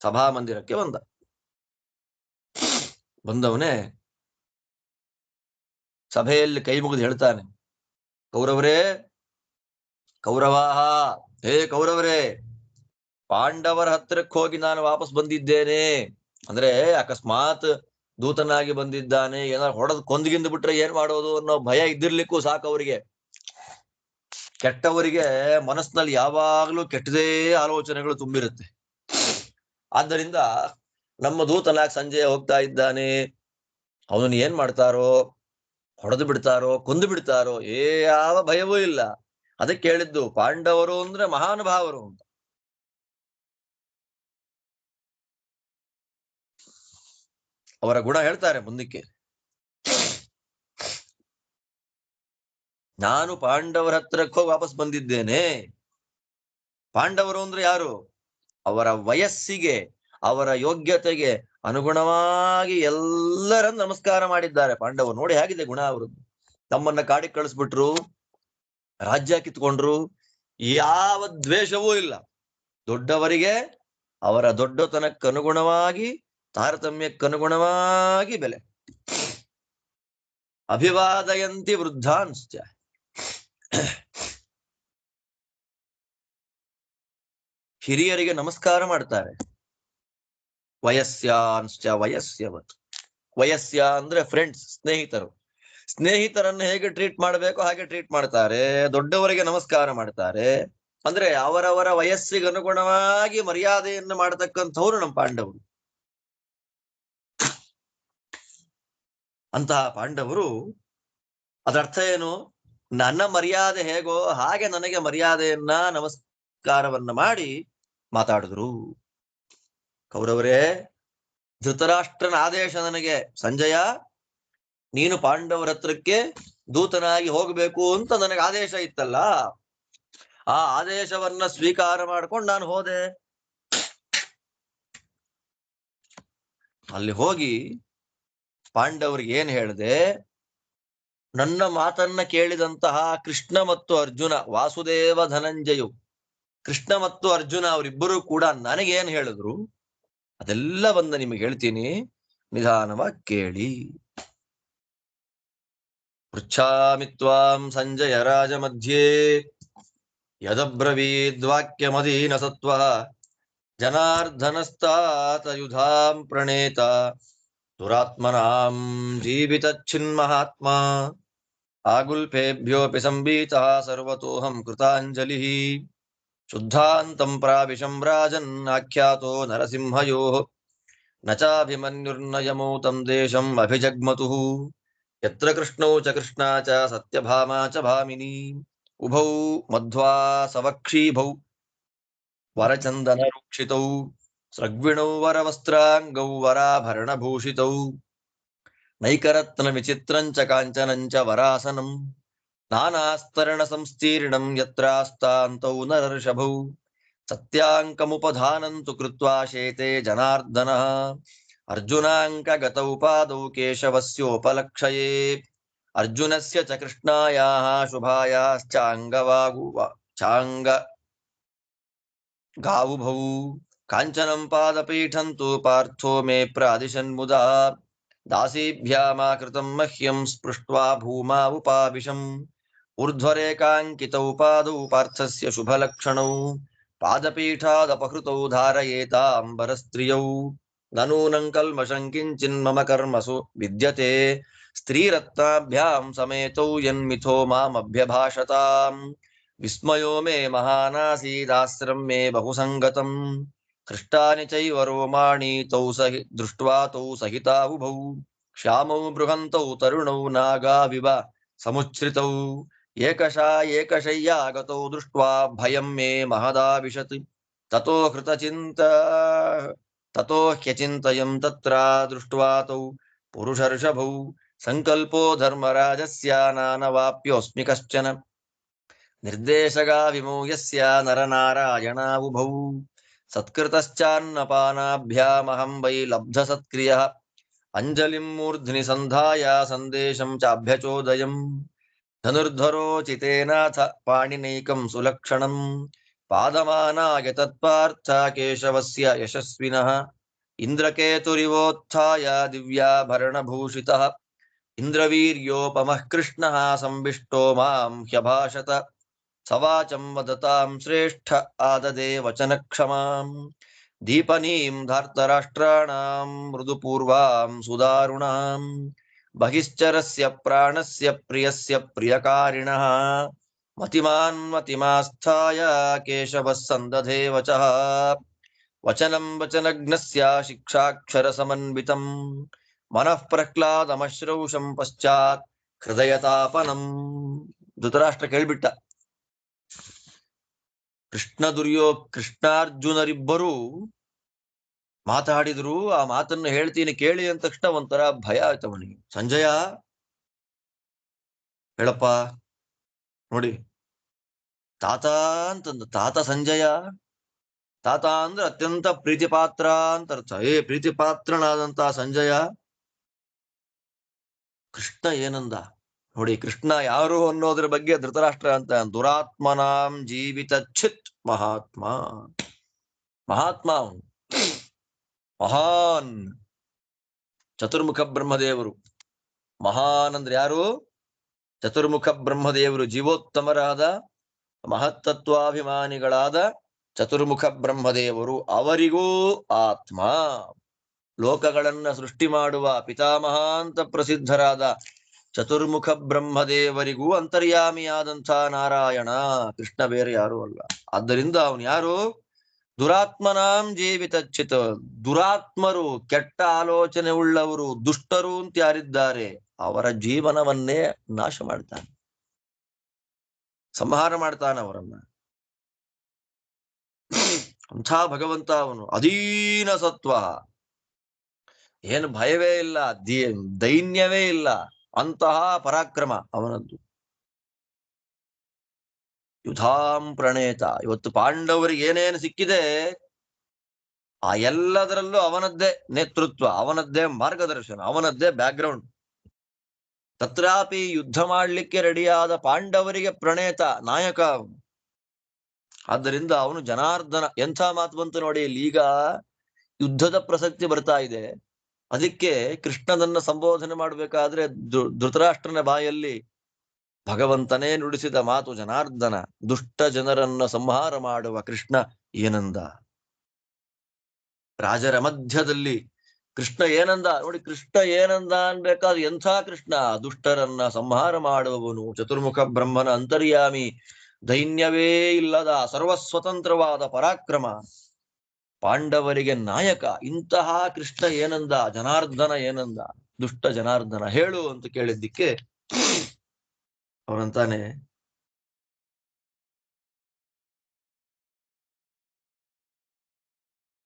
ಸಭಾ ಮಂದಿರಕ್ಕೆ ಬಂದವನೇ ಸಭೆಯಲ್ಲಿ ಕೈ ಮುಗಿದು ಹೇಳ್ತಾನೆ, ಕೌರವರೇ, ಕೌರವಾಹ, ಹೇ ಕೌರವರೇ, ಪಾಂಡವರ ಹತ್ತಿರಕ್ಕೆ ಹೋಗಿ ನಾನು ವಾಪಸ್ ಬಂದಿದ್ದೇನೆ. ಅಂದ್ರೆ ಅಕಸ್ಮಾತ್ ದೂತನಾಗಿ ಬಂದಿದ್ದಾನೆ, ಏನಾದ್ರು ಹೊಡೆದು ಕೊಂದ್ಗಿಂದು ಬಿಟ್ರೆ ಏನ್ ಮಾಡೋದು ಅನ್ನೋ ಭಯ ಇದ್ದಿರ್ಲಿಕ್ಕೂ ಸಾಕು ಅವರಿಗೆ. ಕೆಟ್ಟವರಿಗೆ ಮನಸ್ಸಿನಲ್ಲಿ ಯಾವಾಗ್ಲೂ ಕೆಟ್ಟದೇ ಆಲೋಚನೆಗಳು ತುಂಬಿರುತ್ತೆ. ಆದ್ದರಿಂದ ನಮ್ಮ ದೂತನಾಗಿ ಸಂಜಯ ಹೋಗ್ತಾ ಇದ್ದಾನೆ, ಅವನನ್ನು ಏನ್ ಮಾಡ್ತಾರೋ, ಹೊಡೆದು ಬಿಡ್ತಾರೋ, ಕೊಂದು ಬಿಡ್ತಾರೋ, ಯಾವ ಭಯವೂ ಇಲ್ಲ. ಅದಕ್ಕೆ ಹೇಳಿದ್ದು ಪಾಂಡವರು ಅಂದ್ರೆ ಮಹಾನುಭಾವರು ಅಂತ. ಅವರ ಗುಣ ಹೇಳ್ತಾರೆ ಮುಂದಕ್ಕೆ. ನಾನು ಪಾಂಡವರ ಹತ್ರಕ್ಕೆ ಹೋಗಿ ವಾಪಸ್ ಬಂದಿದ್ದೇನೆ. ಪಾಂಡವರು ಅಂದ್ರೆ ಯಾರು? ಅವರ ವಯಸ್ಸಿಗೆ, ಅವರ ಯೋಗ್ಯತೆಗೆ ಅನುಗುಣವಾಗಿ ಎಲ್ಲರನ್ನು ನಮಸ್ಕಾರ ಮಾಡಿದ್ದಾರೆ ಪಾಂಡವರು. ನೋಡಿ ಹೇಗಿದೆ ಗುಣ ಅವರದ್ದು. ತಮ್ಮನ್ನ ಕಾಡಿಗೆ ಕಳಿಸ್ಬಿಟ್ರು, ರಾಜ್ಯ ಕಿತ್ಕೊಂಡ್ರು, ಯಾವ ದ್ವೇಷವೂ ಇಲ್ಲ. ದೊಡ್ಡವರಿಗೆ ಅವರ ದೊಡ್ಡತನಕ್ಕನುಗುಣವಾಗಿ, ತಾರತಮ್ಯಕ್ಕನುಗುಣವಾಗಿ ಬೆಲೆ. ಅಭಿವಾದಯಂತಿ ವೃದ್ಧಾಂಶ್ಚ, ಹಿರಿಯರಿಗೆ ನಮಸ್ಕಾರ ಮಾಡ್ತಾರೆ. ವಯಸ್ಯಾಂಶ್ಚ ವಯಸ್ಯವತ್, ವಯಸ್ಯ ಅಂದ್ರೆ ಫ್ರೆಂಡ್ಸ್, ಸ್ನೇಹಿತರು. ಸ್ನೇಹಿತರನ್ನು ಹೇಗೆ ಟ್ರೀಟ್ ಮಾಡಬೇಕು ಹಾಗೆ ಟ್ರೀಟ್ ಮಾಡ್ತಾರೆ. ದೊಡ್ಡವರಿಗೆ ನಮಸ್ಕಾರ ಮಾಡ್ತಾರೆ. ಅಂದ್ರೆ ಅವರವರ ವಯಸ್ಸಿಗೆ ಅನುಗುಣವಾಗಿ ಮರ್ಯಾದೆಯನ್ನು ಮಾಡತಕ್ಕಂಥವ್ರು ನಮ್ಮ ಪಾಂಡವರು. ಅಂತಹ ಪಾಂಡವರು, ಅದರ್ಥ ಏನು? ನನ್ನ ಮರ್ಯಾದೆ ಹೇಗೋ ಹಾಗೆ ನನಗೆ ಮರ್ಯಾದೆಯನ್ನ, ನಮಸ್ಕಾರವನ್ನ ಮಾಡಿ ಮಾತಾಡಿದ್ರು. ಕೌರವರೇ, ಧೃತರಾಷ್ಟ್ರನ ಆದೇಶ ನನಗೆ, ಸಂಜಯ ನೀನು ಪಾಂಡವರ ಹತ್ರಕ್ಕೆ ದೂತನಾಗಿ ಹೋಗ್ಬೇಕು ಅಂತ ನನಗೆ ಆದೇಶ ಇತ್ತಲ್ಲ, ಆ ಆದೇಶವನ್ನ ಸ್ವೀಕಾರ ಮಾಡ್ಕೊಂಡು ನಾನು ಹೋದೆ. ಅಲ್ಲಿ ಹೋಗಿ ಪಾಂಡವರಿಗೆ ಏನ್ ಹೇಳಿದೆ? ನನ್ನ ಮಾತನ್ನ ಕೇಳಿದಂತಹ ಕೃಷ್ಣ ಮತ್ತು ಅರ್ಜುನ, ವಾಸುದೇವ ಧನಂಜಯು, ಕೃಷ್ಣ ಮತ್ತು ಅರ್ಜುನ ಅವರಿಬ್ಬರು ಕೂಡ ನನಗೇನ್ ಹೇಳಿದ್ರು ಅದೆಲ್ಲ ಬಂದ ನಿಮಗೆ ಹೇಳ್ತೀನಿ, ನಿಧಾನವಾಗಿ ಕೇಳಿ. ಪೃಚ್ಛಾಮಿ ತ್ವಾಂ ಸಂಜಯ ರಾಜ ಮಧ್ಯೆ ಯದಬ್ರವೀದ್ವಾಕ್ಯಮದೀನ ಸತ್ವಃ ಜನಾರ್ದನಸ್ತಾತ ಯುಧಾಂ ಪ್ರಣೇತ ದುರಾತ್ಮನಾಂ ಜೀವಿತಚ್ಛಿನ್ಮಹಾತ್ಮ ಆಗುಲ್ಪೇಭ್ಯೋಪಿ ಸಂಬೀತಃ ಸರ್ವತೋಹಂ ಕೃತಾಂಜಲಿಃ ಶುದ್ಧಾಂತಂ ಪ್ರಾವಿಶಂ ರಾಜನ್ ಆಖ್ಯಾತೋ ನರಸಿಂಹಯೋಃ ನ ಚಾಭಿಮನ್ಯುರ್ನಯಮೋ ತಂ ದೇಶಂ ಅಭಿಜಗ್ಮತುಃ ಯತ್ರ ಕೃಷ್ಣೌ ಚ ಕೃಷ್ಣಾ ಚ ಸತ್ಯಭಾಮಾ ಚ ಭಾಮಿನಿ ಉಭೌ ಮಧ್ವಾ ಸವಕ್ಷೀಭೌ ವರಚಂದನ ರೂಕ್ಷಿತೌ ಸೃಗ್ವಿಣೌ ವರವಸ್ತ್ರಾಂಗೌ ವರಾಭರಣಭೂಷಿತೌ ನೈಕರತ್ನ ವಿಚಿತ್ರಂಚ ಕಾಂಚನಂಚ ವರಾಸನಂ ನಾನಾಸ್ತರಣ ಸಂಸ್ತೀರ್ಣಂ ಯತ್ರಾಸ್ತಾಂತೌ ನರರ್ಷಭೌ ಸತ್ಯಾಂಕಮುಪಧಾನಂತು ಕೃತ್ವಾ ಶೇತೆ ಜನಾರ್ದನಃ ಅರ್ಜುನಾಂಕಗತೌ ಪಾದೌ ಕೇಶವಸ್ಯೋಪಲಕ್ಷಯೇ ಅರ್ಜುನಸ್ಯ ಚ ಕೃಷ್ಣಾಯಾಃ ಶುಭಾಯಾಶ್ಚಾಂಗ ಗಾವುಭೌ ಕಾಂಚನಂ ಪಾದಪೀಠಂತು ಪಾರ್ಥೋ ಮೇ ಪ್ರಾದಿಶನ್ಮುದಾ ದಾಸೀಭ್ಯಾಮಾಕೃತಂ ಮಹ್ಯಂ ಸ್ಪೃಷ್ಟ್ವಾ ಭೂಮಾ ಉಪಾವಿಶಂ ಊರ್ಧ್ವರೇಕಾಂಕಿತೌ ಪಾದೌ ಪಾರ್ಥಸ್ಯ ಶುಭಲಕ್ಷಣೌ ಪಾದಪೀಠಾದಪಹೃತೌ ಧಾರಯೇತಾಂಬರಸ್ತ್ರಿಯೌ ನನೂನಂ ಕಲ್ಮಷಂ ಕಿಂಚಿನ್ಮಮ ಕರ್ಮಸು ವಿದ್ಯತೆ ಸ್ತ್ರೀರತ್ನಾಭ್ಯಾಂ ಸಮೇತೌ ಯನ್ಮಿಥೋ ಮಾಮಭ್ಯಭಾಷತಾಂ ವಿಸ್ಮಯೋ ಮೇ ಮಹಾನಾಸೀದಾಸ್ರಂ ಮೇ ಬಹುಸಂಗತಂ ಹೃಷ್ಟಾನಿ ಚೈವ ರೋಮಾಣಿ ತೌ ದೃಷ್ಟ್ವಾ ತೌ ಸಹಿತಾವುಭೌ ಶ್ಯಾಮೌ ಬೃಹಂತೌ ತರುಣೌ ನಾಗಾವಿವ ಸಮುಚ್ಛ್ರಿತೌ ಏಕಶಯ್ಯಾಗತೌ ದೃಷ್ಟ್ವಾ ಭಯಂ ಮೇ ಮಹದಾವಿಶತ್ ತತೋ ಹ್ಯಚಿಂತಯಂ ತತ್ರ ದೃಷ್ಟ್ವಾ ತೌ ಪುರುಷರ್ಷಭೌ ಸಂಕಲ್ಪೋ ಧರ್ಮರಾಜಸ್ಯ ನಾನವಾಪ್ಯೋಸ್ಮಿ ಕಶ್ಚನ ನಿರ್ದೇಶಗಾವಿಮೌ ಯಸ್ಯ ನರನಾರಾಯಣಾವುಭೌ ಸತ್ಕೃತಶ್ಚಾನ್ನಪಾನಾಭ್ಯಾಮಹಂ ವೈ ಲಬ್ಧಸತ್ಕ್ರಿಯಃ ಅಂಜಲಿಂ ಮೂರ್ಧ್ನಿ ಸಂಧಾಯ ಸಂದೇಶಂ ಚಾಭ್ಯಚೋದಯಂ ಧನುರ್ಧರೋಚಿತೇನಾಥ ಪಾಣಿನೈಕಂ ಸುಲಕ್ಷಣಂ ಪಾದಮಾನಾಯ ತತ್ಪಾರ್ಥ ಕೇಶವಸ್ಯ ಯಶಸ್ವಿನಃ ಇಂದ್ರಕೇತುರಿವೋತ್ಥಾಯ ದಿವ್ಯಾಭರಣಭೂಷಿತಃ ಇಂದ್ರವೀರ್ಯೋಪಮಃ ಕೃಷ್ಣಃ ಸಂವಿಷ್ಟೋ ಮಾಂ ಹ್ಯಭಾಷತ ಸವಾಚಂ ವದತಾಂ ಶ್ರೇಷ್ಠ ಆದದೆ ವಚನಕ್ಷಮಾಂ ದೀಪನೀಂ ಧಾರ್ತರಾಷ್ಟ್ರಾಣಾಂ ಮೃದುಪೂರ್ವಾಂ ಸುದಾರುಣಾಂ ಬಹಿಶ್ಚರಸ್ಯ ಪ್ರಾಣಸ್ಯ ಪ್ರಿಯಸ್ಯ ಪ್ರಿಯಕಾರಿಣಃ ಮತಿಮಾಸ್ಥಾಯ ಕೇಶವಃ ಸಂದಧೇ ವಚಃ ವಚನಂ ವಚನಜ್ಞಸ್ಯ ಶಿಕ್ಷಾಕ್ಷರ ಸಮನ್ವಿತಂ ಮನಃ ಪ್ರಹ್ಲಾದಮಶ್ರೌಷಂ ಪಶ್ಚಾತ್ ಹೃದಯತಾಪನಂ. ಧೃತರಾಷ್ಟ್ರ ಕೇಳ್ಬಿಟ್ಟ, ಕೃಷ್ಣಾರ್ಜುನರಿಬ್ಬರು ಮಾತಾಡಿದ್ರು, ಆ ಮಾತನ್ನು ಹೇಳ್ತೀನಿ ಕೇಳಿ ಅಂದ ತಕ್ಷಣ ಒಂಥರ ಭಯ ಆಯ್ತು ಅವನಿಗೆ. ಸಂಜಯ ಹೇಳಪ್ಪ, ನೋಡಿ ತಾತ ಅಂತಂದ. ತಾತ ಸಂಜಯ, ತಾತ ಅಂದ್ರೆ ಅತ್ಯಂತ ಪ್ರೀತಿಪಾತ್ರ ಅಂತ ಅರ್ಥ. ಪ್ರೀತಿಪಾತ್ರನಾದಂತ ಸಂಜಯ, ಕೃಷ್ಣ ಏನಂದ ನೋಡಿ. ಕೃಷ್ಣ ಯಾರು ಅನ್ನೋದ್ರ ಬಗ್ಗೆ ಧೃತರಾಷ್ಟ್ರ ಅಂತ, ದುರಾತ್ಮನಾಂ ಜೀವಿತ ಚಿತ್ ಮಹಾತ್ಮ. ಮಹಾತ್ಮ ಅವನು, ಮಹಾನ್. ಚತುರ್ಮುಖ ಬ್ರಹ್ಮದೇವರು. ಮಹಾನ್ ಅಂದ್ರೆ ಯಾರು? ಚತುರ್ಮುಖ ಬ್ರಹ್ಮದೇವರು, ಜೀವೋತ್ತಮರಾದ ಮಹತ್ತತ್ವಾಭಿಮಾನಿಗಳಾದ ಚತುರ್ಮುಖ ಬ್ರಹ್ಮದೇವರು. ಅವರಿಗೂ ಆತ್ಮ. ಲೋಕಗಳನ್ನ ಸೃಷ್ಟಿ ಮಾಡುವ ಪಿತಾಮಹ ಅಂತ ಪ್ರಸಿದ್ಧರಾದ ಚತುರ್ಮುಖ ಬ್ರಹ್ಮದೇವರಿಗೂ ಅಂತರ್ಯಾಮಿಯಾದಂಥ ನಾರಾಯಣ ಕೃಷ್ಣ ಬೇರೆ ಯಾರು ಅಲ್ಲ. ಆದ್ದರಿಂದ ಅವನು ಯಾರು? ದುರಾತ್ಮನಾಂ ಜೀವಿತಚ್ಚಿತ್. ದುರಾತ್ಮರು, ಕೆಟ್ಟ ಆಲೋಚನೆ ಉಳ್ಳವರು, ದುಷ್ಟರು ಅಂತ ಯಾರಿದ್ದಾರೆ ಅವರ ಜೀವನವನ್ನೇ ನಾಶ ಮಾಡ್ತಾನೆ, ಸಂಹಾರ ಮಾಡ್ತಾನೆ ಅವರನ್ನ. ಅಂಥ ಭಗವಂತ ಅವನು. ಅಧೀನ ಸತ್ವ, ಏನು ಭಯವೇ ಇಲ್ಲ, ದೈನ್ಯವೇ ಇಲ್ಲ, ಅಂತಹ ಪರಾಕ್ರಮ ಅವನದ್ದು. ಯುಧಾಂ ಪ್ರಣೇತ. ಇವತ್ತು ಪಾಂಡವರಿಗೆ ಏನೇನು ಸಿಕ್ಕಿದೆ ಆ ಎಲ್ಲದರಲ್ಲೂ ಅವನದ್ದೇ ನೇತೃತ್ವ, ಅವನದ್ದೇ ಮಾರ್ಗದರ್ಶನ, ಅವನದ್ದೇ ಬ್ಯಾಕ್ಗ್ರೌಂಡ್. ತತ್ರಾಪಿ ಯುದ್ಧ ಮಾಡ್ಲಿಕ್ಕೆ ರೆಡಿಯಾದ ಪಾಂಡವರಿಗೆ ಪ್ರಣೇತ, ನಾಯಕ ಅವನು. ಆದ್ದರಿಂದ ಅವನು ಜನಾರ್ದನ. ಎಂಥ ಮಾತು ಬಂತು ನೋಡಿ ಇಲ್ಲಿ. ಈಗ ಯುದ್ಧದ ಪ್ರಸಕ್ತಿ ಬರ್ತಾ ಇದೆ, ಅದಕ್ಕೆ ಕೃಷ್ಣನನ್ನ ಸಂಬೋಧನೆ ಮಾಡಬೇಕಾದ್ರೆ ಧೃತರಾಷ್ಟ್ರನ ಬಾಯಲ್ಲಿ ಭಗವಂತನೇ ನುಡಿಸಿದ ಮಾತು ಜನಾರ್ದನ. ದುಷ್ಟ ಜನರನ್ನ ಸಂಹಾರ ಮಾಡುವ ಕೃಷ್ಣ ಏನಂದ? ರಾಜರ ಮಧ್ಯದಲ್ಲಿ ಕೃಷ್ಣ ಏನಂದ ನೋಡಿ, ಕೃಷ್ಣ ಏನಂದ ಅನ್ಬೇಕಾದ್ರೆ ಎಂಥ ಕೃಷ್ಣ, ದುಷ್ಟರನ್ನ ಸಂಹಾರ ಮಾಡುವವನು, ಚತುರ್ಮುಖ ಬ್ರಹ್ಮನ ಅಂತರ್ಯಾಮಿ, ದೈನ್ಯವೇ ಇಲ್ಲದ ಸರ್ವಸ್ವತಂತ್ರವಾದ ಪರಾಕ್ರಮ, ಪಾಂಡವರಿಗೆ ನಾಯಕ. ಇಂತಹ ಕೃಷ್ಣ ಏನಂದ, ಜನಾರ್ದನ ಏನಂದ, ದುಷ್ಟ ಜನಾರ್ದನ ಹೇಳು ಅಂತ ಕೇಳಿದ್ದಕ್ಕೆ ಅವರಂತಾನೆ,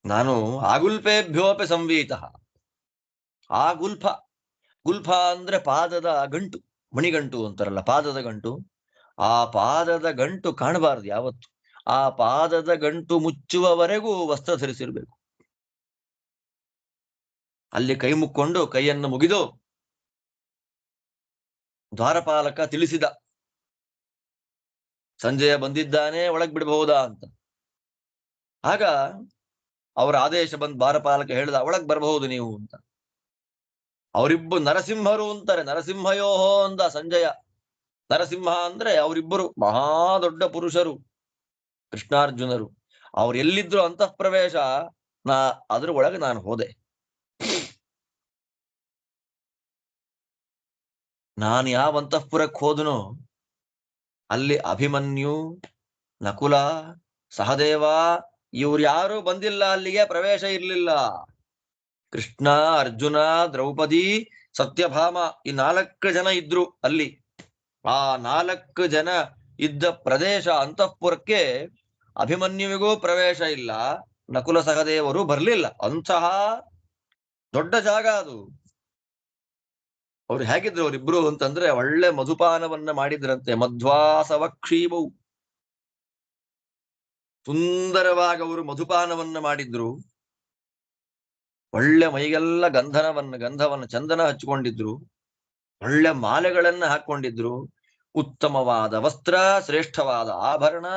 ನಾನು ಆಗುಲ್ಪೇಭ್ಯೋಪಿ ಸಂವೀತ. ಆ ಗುಲ್ಫ ಅಂದ್ರೆ ಪಾದದ ಗಂಟು, ಮಣಿಗಂಟು ಅಂತಾರಲ್ಲ, ಪಾದದ ಗಂಟು. ಆ ಪಾದದ ಗಂಟು ಕಾಣಬಾರದು ಯಾವತ್ತು. ಆ ಪಾದದ ಗಂಟು ಮುಚ್ಚುವವರೆಗೂ ವಸ್ತ್ರ ಧರಿಸಿರ್ಬೇಕು. ಅಲ್ಲಿ ಕೈ ಮುಕ್ಕೊಂಡು ಕೈಯನ್ನು ಮುಗಿದು ದ್ವಾರಪಾಲಕ ತಿಳಿಸಿದ, ಸಂಜಯ ಬಂದಿದ್ದಾನೆ, ಒಳಗ್ ಬಿಡಬಹುದಾ ಅಂತ. ಆಗ ಅವರ ಆದೇಶ ಬಂದು ದ್ವಾರಪಾಲಕ ಹೇಳಿದ, ಒಳಗ್ ಬರಬಹುದು ನೀವು ಅಂತ. ಅವರಿಬ್ಬರು ನರಸಿಂಹರು ಅಂತಾರೆ, ನರಸಿಂಹಯೋಹೋ ಅಂದ ಸಂಜಯ. ನರಸಿಂಹ ಅಂದ್ರೆ ಅವರಿಬ್ಬರು ಮಹಾ ದೊಡ್ಡ ಪುರುಷರು, ಕೃಷ್ಣಾರ್ಜುನರು. ಅವ್ರು ಎಲ್ಲಿದ್ರು ಅಂತಃ ಪ್ರವೇಶ, ಅದ್ರ ಒಳಗೆ ನಾನು ಹೋದೆ. ನಾನು ಯಾವ ಅಂತಃಪುರಕ್ಕೆ ಹೋದನೋ ಅಲ್ಲಿ ಅಭಿಮನ್ಯು, ನಕುಲ, ಸಹದೇವ ಇವ್ರು ಯಾರು ಬಂದಿಲ್ಲ, ಅಲ್ಲಿಗೆ ಪ್ರವೇಶ ಇರ್ಲಿಲ್ಲ. ಕೃಷ್ಣ, ಅರ್ಜುನ, ದ್ರೌಪದಿ, ಸತ್ಯಭಾಮ ಈ 4 ಜನ ಇದ್ರು ಅಲ್ಲಿ. ಆ 4 ಜನ ಇದ್ದ ಪ್ರದೇಶ ಅಂತಃಪುರಕ್ಕೆ ಅಭಿಮನ್ಯುವಿಗೂ ಪ್ರವೇಶ ಇಲ್ಲ, ನಕುಲ ಸಹದೇವರು ಬರ್ಲಿಲ್ಲ. ಅಂತಹ ದೊಡ್ಡ ಜಾಗ ಅದು. ಅವ್ರು ಹೇಗಿದ್ರು ಅವರಿಬ್ರು ಅಂತಂದ್ರೆ, ಒಳ್ಳೆ ಮಧುಪಾನವನ್ನ ಮಾಡಿದ್ರಂತೆ. ಮಧ್ವಾಸವಕ್ಷೀಮವು, ಸುಂದರವಾಗಿ ಅವರು ಮಧುಪಾನವನ್ನ ಮಾಡಿದ್ರು. ಒಳ್ಳೆ ಮೈಗೆಲ್ಲ ಗಂಧವನ್ನ ಚಂದನ ಹಚ್ಕೊಂಡಿದ್ರು, ಒಳ್ಳೆ ಮಾಲೆಗಳನ್ನ ಹಾಕೊಂಡಿದ್ರು, ಉತ್ತಮವಾದ ವಸ್ತ್ರ, ಶ್ರೇಷ್ಠವಾದ ಆಭರಣ.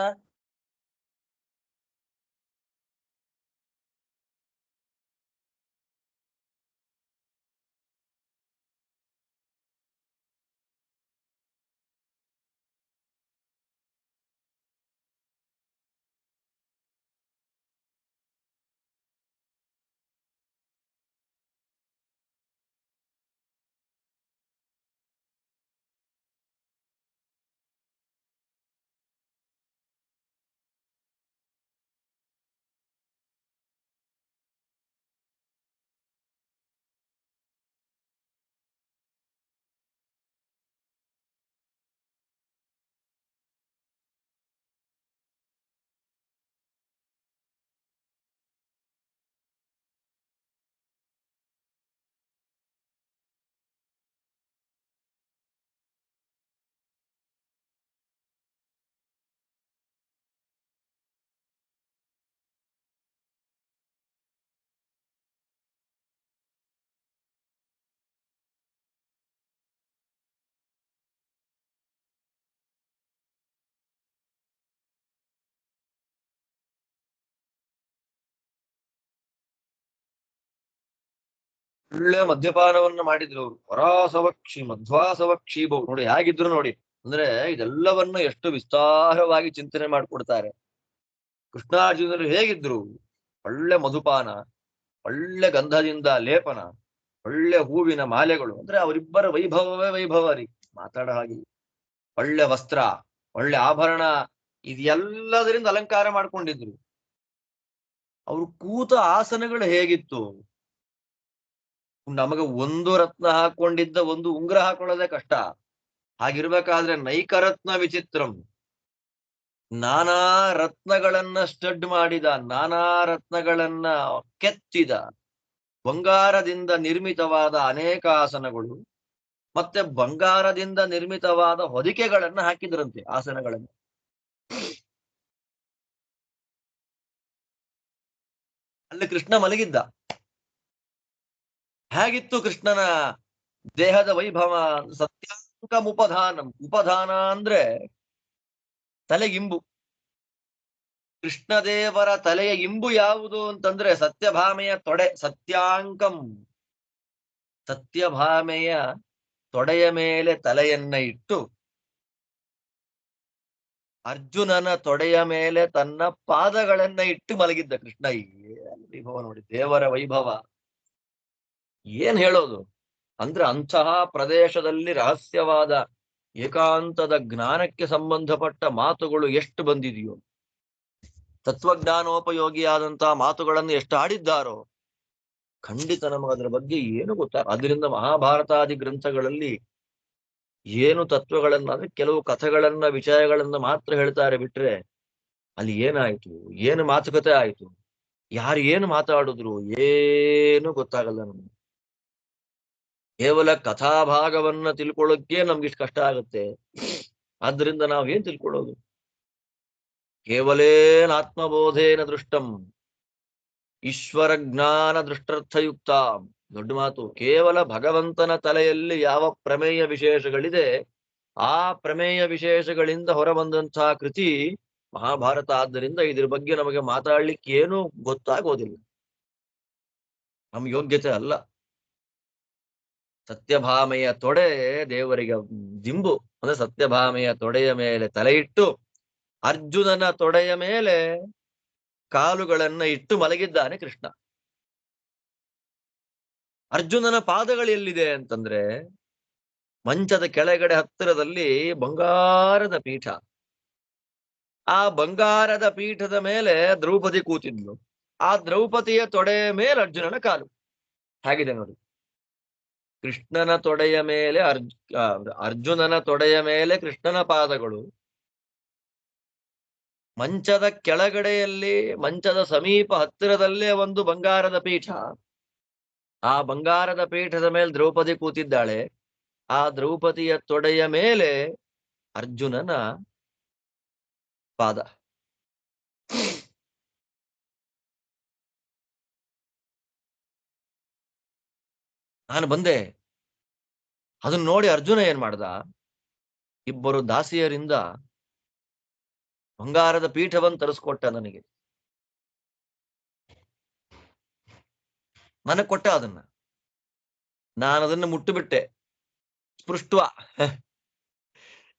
ಒಳ್ಳೆ ಮದ್ಯಪಾನವನ್ನ ಮಾಡಿದ್ರು ಅವರು. ವರಾಸವಕ್ಷಿ, ಮಧ್ವಾಸವಕ್ಷೀಭವು ನೋಡಿ ಹೇಗಿದ್ರು ನೋಡಿ. ಅಂದ್ರೆ ಇದೆಲ್ಲವನ್ನು ಎಷ್ಟು ವಿಸ್ತಾರವಾಗಿ ಚಿಂತನೆ ಮಾಡಿಕೊಡ್ತಾರೆ. ಕೃಷ್ಣಾರ್ಜುನರು ಹೇಗಿದ್ರು, ಒಳ್ಳೆ ಮಧುಪಾನ, ಒಳ್ಳೆ ಗಂಧದಿಂದ ಲೇಪನ, ಒಳ್ಳೆ ಹೂವಿನ ಮಾಲೆಗಳು. ಅಂದ್ರೆ ಅವರಿಬ್ಬರ ವೈಭವವೇ ವೈಭವ ರೀ, ಮಾತಾಡ ಹಾಗೆ. ಒಳ್ಳೆ ವಸ್ತ್ರ, ಒಳ್ಳೆ ಆಭರಣ, ಇದೆಲ್ಲದರಿಂದ ಅಲಂಕಾರ ಮಾಡ್ಕೊಂಡಿದ್ರು. ಅವರು ಕೂತ ಆಸನಗಳು ಹೇಗಿತ್ತು, ನಮಗೆ ಒಂದು ರತ್ನ ಹಾಕೊಂಡಿದ್ದ ಒಂದು ಉಂಗುರ ಹಾಕೊಳ್ಳೋದೇ ಕಷ್ಟ. ಹಾಗಿರ್ಬೇಕಾದ್ರೆ ನೈಕರತ್ನ ವಿಚಿತ್ರಂ, ನಾನಾ ರತ್ನಗಳನ್ನ ಸ್ಟಡ್ ಮಾಡಿದ, ನಾನಾ ರತ್ನಗಳನ್ನ ಕೆತ್ತಿದ, ಬಂಗಾರದಿಂದ ನಿರ್ಮಿತವಾದ ಅನೇಕ ಆಸನಗಳು, ಮತ್ತೆ ಬಂಗಾರದಿಂದ ನಿರ್ಮಿತವಾದ ಹೊದಿಕೆಗಳನ್ನ ಹಾಕಿದ್ರಂತೆ ಆಸನಗಳನ್ನು. ಅಲ್ಲಿ ಕೃಷ್ಣ ಮಲಗಿದ್ದ. ಹೇಗಿತ್ತು ಕೃಷ್ಣನ ದೇಹದ ವೈಭವ, ಸತ್ಯಾಂಕಂ ಉಪಧಾನಂ. ಉಪಧಾನ ಅಂದ್ರೆ ತಲೆಗಿಂಬು. ಕೃಷ್ಣದೇವರ ತಲೆಯ ಇಂಬು ಯಾವುದು ಅಂತಂದ್ರೆ ಸತ್ಯಭಾಮೆಯ ತೊಡೆ, ಸತ್ಯಾಂಕಂ. ಸತ್ಯಭಾಮೆಯ ತೊಡೆಯ ಮೇಲೆ ತಲೆಯನ್ನ ಇಟ್ಟು ಅರ್ಜುನನ ತೊಡೆಯ ಮೇಲೆ ತನ್ನ ಪಾದಗಳನ್ನ ಇಟ್ಟು ಮಲಗಿದ್ದ ಕೃಷ್ಣ. ವೈಭವ ನೋಡಿ, ದೇವರ ವೈಭವ ಏನ್ ಹೇಳೋದು ಅಂದ್ರೆ, ಅಂತಹ ಪ್ರದೇಶದಲ್ಲಿ ರಹಸ್ಯವಾದ ಏಕಾಂತದ ಜ್ಞಾನಕ್ಕೆ ಸಂಬಂಧಪಟ್ಟ ಮಾತುಗಳು ಎಷ್ಟು ಬಂದಿದೆಯೋ, ತತ್ವಜ್ಞಾನೋಪಯೋಗಿಯಾದಂತಹ ಮಾತುಗಳನ್ನು ಎಷ್ಟು ಆಡಿದ್ದಾರೋ, ಖಂಡಿತ ನಮಗದರ ಬಗ್ಗೆ ಏನು ಗೊತ್ತಾ. ಅದರಿಂದ ಮಹಾಭಾರತಾದಿ ಗ್ರಂಥಗಳಲ್ಲಿ ಏನು ತತ್ವಗಳನ್ನ, ಅಂದ್ರೆ ಕೆಲವು ಕಥೆಗಳನ್ನ, ವಿಷಯಗಳನ್ನ ಮಾತ್ರ ಹೇಳ್ತಾರೆ ಬಿಟ್ರೆ, ಅಲ್ಲಿ ಏನಾಯ್ತು, ಏನು ಮಾತುಕತೆ ಆಯ್ತು, ಯಾರು ಏನು ಮಾತಾಡಿದ್ರು ಏನು ಗೊತ್ತಾಗಲ್ಲ ನಮ್ಗೆ. ಕೇವಲ ಕಥಾಭಾಗವನ್ನ ತಿಳ್ಕೊಳ್ಳೋಕೆ ನಮ್ಗಿಷ್ಟು ಕಷ್ಟ ಆಗುತ್ತೆ. ಆದ್ರಿಂದ ನಾವೇನ್ ತಿಳ್ಕೊಳ್ಳೋದು? ಕೇವಲೇನಾತ್ಮಬೋಧೇನ ದೃಷ್ಟಂ ಈಶ್ವರ ಜ್ಞಾನ ದೃಷ್ಟರ್ಥಯುಕ್ತ. ದೊಡ್ಡ ಮಾತು. ಕೇವಲ ಭಗವಂತನ ತಲೆಯಲ್ಲಿ ಯಾವ ಪ್ರಮೇಯ ವಿಶೇಷಗಳಿದೆ, ಆ ಪ್ರಮೇಯ ವಿಶೇಷಗಳಿಂದ ಹೊರಬಂದಂತಹ ಕೃತಿ ಮಹಾಭಾರತ. ಆದ್ದರಿಂದ ಇದ್ರ ಬಗ್ಗೆ ನಮಗೆ ಮಾತಾಡ್ಲಿಕ್ಕೆ ಏನು ಗೊತ್ತಾಗೋದಿಲ್ಲ, ನಮ್ ಯೋಗ್ಯತೆ ಅಲ್ಲ. ಸತ್ಯಭಾಮೆಯ ತೊಡೆ ದೇವರಿಗೆ ದಿಂಬು. ಅಂದ್ರೆ ಸತ್ಯಭಾಮೆಯ ತೊಡೆಯ ಮೇಲೆ ತಲೆ ಇಟ್ಟು ಅರ್ಜುನನ ತೊಡೆಯ ಮೇಲೆ ಕಾಲುಗಳನ್ನ ಇಟ್ಟು ಮಲಗಿದ್ದಾನೆ ಕೃಷ್ಣ. ಅರ್ಜುನನ ಪಾದಗಳು ಎಲ್ಲಿದೆ ಅಂತಂದ್ರೆ, ಮಂಚದ ಕೆಳಗಡೆ ಹತ್ತಿರದಲ್ಲಿ ಬಂಗಾರದ ಪೀಠ. ಆ ಬಂಗಾರದ ಪೀಠದ ಮೇಲೆ ದ್ರೌಪದಿ ಕೂತಿದ್ಲು. ಆ ದ್ರೌಪದಿಯ ತೊಡೆಯ ಮೇಲೆ ಅರ್ಜುನನ ಕಾಲು. ಹಾಗಿದೆ ನೋಡಿ. ಕೃಷ್ಣನ ತೊಡೆಯ ಮೇಲೆ ಅರ್ಜುನನ ತೊಡೆಯ ಮೇಲೆ ಕೃಷ್ಣನ ಪಾದಗಳು, ಮಂಚದ ಕೆಳಗಡೆಯಲ್ಲಿ, ಮಂಚದ ಸಮೀಪ ಹತ್ತಿರದಲ್ಲೇ ಒಂದು ಬಂಗಾರದ ಪೀಠ. ಆ ಬಂಗಾರದ ಪೀಠದ ಮೇಲೆ ದ್ರೌಪದಿ ಕೂತಿದ್ದಾಳೆ. ಆ ದ್ರೌಪದಿಯ ತೊಡೆಯ ಮೇಲೆ ಅರ್ಜುನನ ಪಾದ. ನಾನು ಬಂದೆ. ಅದನ್ನ ನೋಡಿ ಅರ್ಜುನ ಏನ್ ಮಾಡ್ದ, ಇಬ್ಬರು ದಾಸಿಯರಿಂದ ಬಂಗಾರದ ಪೀಠವನ್ನು ತರಿಸ್ಕೊಟ್ಟ ನನಗೆ. ನನಗ್ ಕೊಟ್ಟ ಅದನ್ನ. ನಾನು ಅದನ್ನ ಮುಟ್ಟುಬಿಟ್ಟೆ ಸ್ಪೃಷ್ಟ.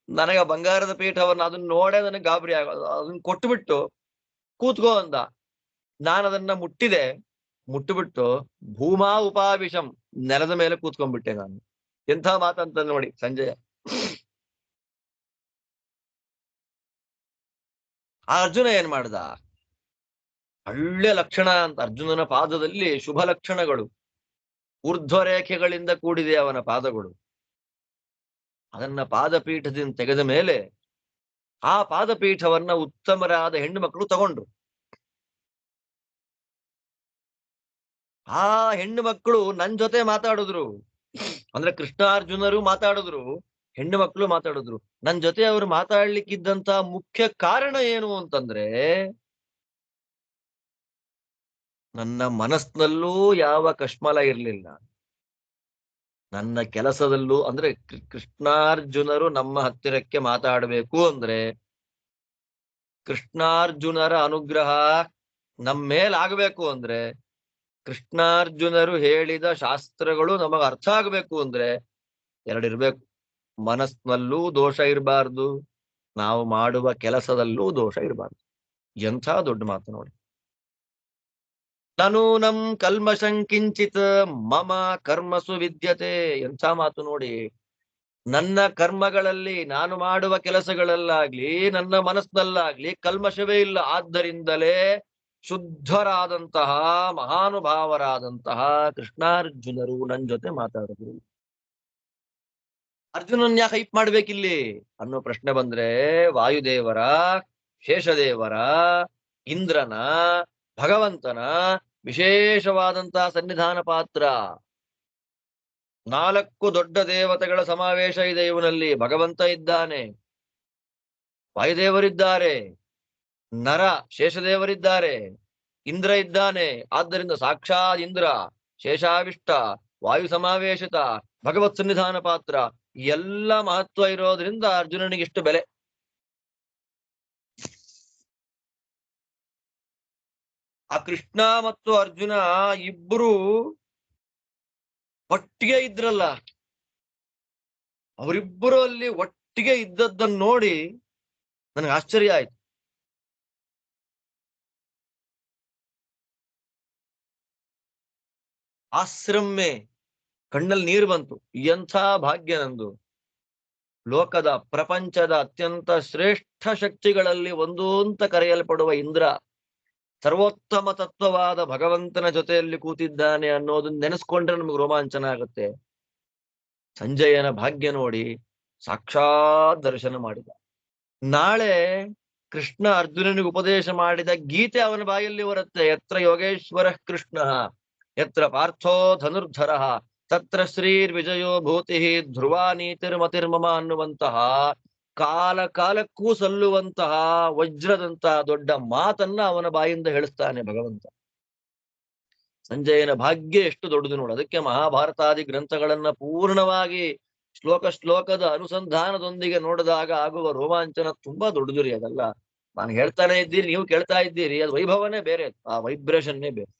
ನನಗ ಬಂಗಾರದ ಪೀಠವನ್ನು ಅದನ್ನ ನೋಡೇ ನನಗೆ ಗಾಬರಿ ಆಗೋದು. ಅದನ್ನ ಕೊಟ್ಟುಬಿಟ್ಟು ಕೂತ್ಕೋ ಅಂದ. ನಾನು ಅದನ್ನ ಮುಟ್ಟಿದೆ. ಮುಟ್ಟುಬಿಟ್ಟು ಭೂಮಾ ಉಪಾವಿಷಂ, ನೆಲದ ಮೇಲೆ ಕೂತ್ಕೊಂಡ್ಬಿಟ್ಟೆ ನಾನು. ಎಂಥ ಮಾತಂತ ನೋಡಿ ಸಂಜಯ. ಆ ಅರ್ಜುನ ಏನ್ ಮಾಡ್ದ, ಒಳ್ಳೆ ಲಕ್ಷಣ ಅಂತ. ಅರ್ಜುನನ ಪಾದದಲ್ಲಿ ಶುಭ ಲಕ್ಷಣಗಳು, ಊರ್ಧ್ವರೇಖೆಗಳಿಂದ ಕೂಡಿದೆ ಅವನ ಪಾದಗಳು. ಅದನ್ನ ಪಾದಪೀಠದಿಂದ ತೆಗೆದ ಮೇಲೆ ಆ ಪಾದಪೀಠವನ್ನ ಉತ್ತಮರಾದ ಹೆಣ್ಣು ಮಕ್ಕಳು ತಗೊಂಡ್ರು. ಆ ಹೆಣ್ಣು ಮಕ್ಕಳು ನನ್ ಜೊತೆ ಮಾತಾಡಿದ್ರು. ಅಂದ್ರೆ ಕೃಷ್ಣಾರ್ಜುನರು ಮಾತಾಡಿದ್ರು, ಹೆಣ್ಣು ಮಕ್ಕಳು ಮಾತಾಡಿದ್ರು. ನನ್ ಜೊತೆ ಅವರು ಮಾತಾಡ್ಲಿಕ್ಕಿದ್ದಂತ ಮುಖ್ಯ ಕಾರಣ ಏನು ಅಂತಂದ್ರೆ, ನನ್ನ ಮನಸ್ಸಿನಲ್ಲೂ ಯಾವ ಕಶ್ಮಲ ಇರ್ಲಿಲ್ಲ. ನನ್ನ ಕೆಲಸದಲ್ಲೂ, ಅಂದ್ರೆ ಕೃಷ್ಣಾರ್ಜುನರು ನಮ್ಮ ಹತ್ತಿರಕ್ಕೆ ಮಾತಾಡಬೇಕು ಅಂದ್ರೆ, ಕೃಷ್ಣಾರ್ಜುನರ ಅನುಗ್ರಹ ನಮ್ಮ ಮೇಲಾಗಬೇಕು ಅಂದ್ರೆ, ಕೃಷ್ಣಾರ್ಜುನರು ಹೇಳಿದ ಶಾಸ್ತ್ರಗಳು ನಮಗ ಅರ್ಥ ಆಗ್ಬೇಕು ಅಂದ್ರೆ ಎರಡಿರ್ಬೇಕು. ಮನಸ್ಸಿನಲ್ಲೂ ದೋಷ ಇರಬಾರ್ದು, ನಾವು ಮಾಡುವ ಕೆಲಸದಲ್ಲೂ ದೋಷ ಇರಬಾರ್ದು. ಎಂಥ ದೊಡ್ಡ ಮಾತು ನೋಡಿ. ನೂನಂ ಕಲ್ಮಶಂಕಿಂಚಿತ್ ಮಮ ಕರ್ಮಸು ವಿದ್ಯತೆ. ಎಂಥ ಮಾತು ನೋಡಿ. ನನ್ನ ಕರ್ಮಗಳಲ್ಲಿ, ನಾನು ಮಾಡುವ ಕೆಲಸಗಳಲ್ಲಾಗ್ಲಿ, ನನ್ನ ಮನಸ್ಸಿನಲ್ಲಾಗ್ಲಿ ಕಲ್ಮಶವೇ ಇಲ್ಲ. ಆದ್ದರಿಂದಲೇ ಶುದ್ಧರಾದಂತಹ ಮಹಾನುಭಾವರಾದಂತಹ ಕೃಷ್ಣಾರ್ಜುನರು ನನ್ನ ಜೊತೆ ಮಾತಾಡಿದ್ರು. ಅರ್ಜುನನ್ ಯಾಕೆ ಹೈಪ್ ಮಾಡ್ಬೇಕಿಲ್ಲಿ ಅನ್ನೋ ಪ್ರಶ್ನೆ ಬಂದ್ರೆ, ವಾಯುದೇವರ, ಶೇಷದೇವರ, ಇಂದ್ರನ, ಭಗವಂತನ ವಿಶೇಷವಾದಂತಹ ಸನ್ನಿಧಾನ ಪಾತ್ರ. 4 ದೊಡ್ಡ ದೇವತೆಗಳ ಸಮಾವೇಶ ಇದೆ ಇವನಲ್ಲಿ. ಭಗವಂತ ಇದ್ದಾನೆ, ವಾಯುದೇವರಿದ್ದಾರೆ, ನರ ಶೇಷದೇವರಿದ್ದಾರೆ, ಇಂದ್ರ ಇದ್ದಾನೆ. ಆದ್ದರಿಂದ ಸಾಕ್ಷಾತ್ ಇಂದ್ರ, ಶೇಷಾವಿಷ್ಟ, ವಾಯು ಸಮಾವೇಶಿತ, ಭಗವತ್ ಸನ್ನಿಧಾನ ಪಾತ್ರ, ಎಲ್ಲ ಮಹತ್ವ ಇರೋದ್ರಿಂದ ಅರ್ಜುನನಿಗೆ ಇಷ್ಟು ಬೆಲೆ. ಆ ಕೃಷ್ಣ ಮತ್ತು ಅರ್ಜುನ ಇಬ್ಬರು ಒಟ್ಟಿಗೆ ಇದ್ರಲ್ಲ, ಅವರಿಬ್ಬರು ಅಲ್ಲಿ ಒಟ್ಟಿಗೆ ಇದ್ದದ್ದನ್ನು ನೋಡಿ ನನಗೆ ಆಶ್ಚರ್ಯ ಆಯ್ತು. ಆಶ್ರಮ್ಮೆ, ಕಣ್ಣಲ್ಲಿ ನೀರು ಬಂತು. ಎಂಥ ಭಾಗ್ಯ ನಂದು. ಲೋಕದ ಪ್ರಪಂಚದ ಅತ್ಯಂತ ಶ್ರೇಷ್ಠ ಶಕ್ತಿಗಳಲ್ಲಿ ಒಂದು ಅಂತ ಕರೆಯಲ್ಪಡುವ ಇಂದ್ರ ಸರ್ವೋತ್ತಮ ತತ್ವವಾದ ಭಗವಂತನ ಜೊತೆಯಲ್ಲಿ ಕೂತಿದ್ದಾನೆ ಅನ್ನೋದನ್ನ ನೆನೆಸ್ಕೊಂಡ್ರೆ ನಮ್ಗೆ ರೋಮಾಂಚನ ಆಗುತ್ತೆ. ಸಂಜಯನ ಭಾಗ್ಯ ನೋಡಿ ಸಾಕ್ಷಾತ್ ದರ್ಶನ ಮಾಡಿದ. ನಾಳೆ ಕೃಷ್ಣ ಅರ್ಜುನನಿಗೆ ಉಪದೇಶ ಮಾಡಿದ ಗೀತೆ ಅವನ ಬಾಯಲ್ಲಿ ಬರುತ್ತೆ. ಯತ್ರ ಯೋಗೇಶ್ವರ ಕೃಷ್ಣ ಯತ್ರ ಪಾರ್ಥೋ ಧನುರ್ಧರ ತತ್ರ ಶ್ರೀರ್ ವಿಜಯೋ ಭೂತಿ ಧ್ರುವ ನೀತಿರ್ಮತಿರ್ಮಮ ಅನ್ನುವಂತಹ ಕಾಲ ಕಾಲಕ್ಕೂ ಸಲ್ಲುವಂತಹ ವಜ್ರದಂತಹ ದೊಡ್ಡ ಮಾತನ್ನ ಅವನ ಬಾಯಿಂದ ಹೇಳಿಸ್ತಾನೆ ಭಗವಂತ. ಸಂಜಯನ ಭಾಗ್ಯ ಎಷ್ಟು ದೊಡ್ಡದು ನೋಡು. ಅದಕ್ಕೆ ಮಹಾಭಾರತಾದಿ ಗ್ರಂಥಗಳನ್ನ ಪೂರ್ಣವಾಗಿ ಶ್ಲೋಕದ ಅನುಸಂಧಾನದೊಂದಿಗೆ ನೋಡಿದಾಗ ಆಗುವ ರೋಮಾಂಚನ ತುಂಬಾ ದೊಡ್ಡದು ರೀ. ಅದಲ್ಲ ನಾನು ಹೇಳ್ತಾನೆ ಇದ್ದೀರಿ, ನೀವು ಕೇಳ್ತಾ ಇದ್ದೀರಿ, ಅದು ವೈಭವನೇ ಬೇರೆ, ಆ ವೈಬ್ರೇಷನ್ನೇ ಬೇರೆ.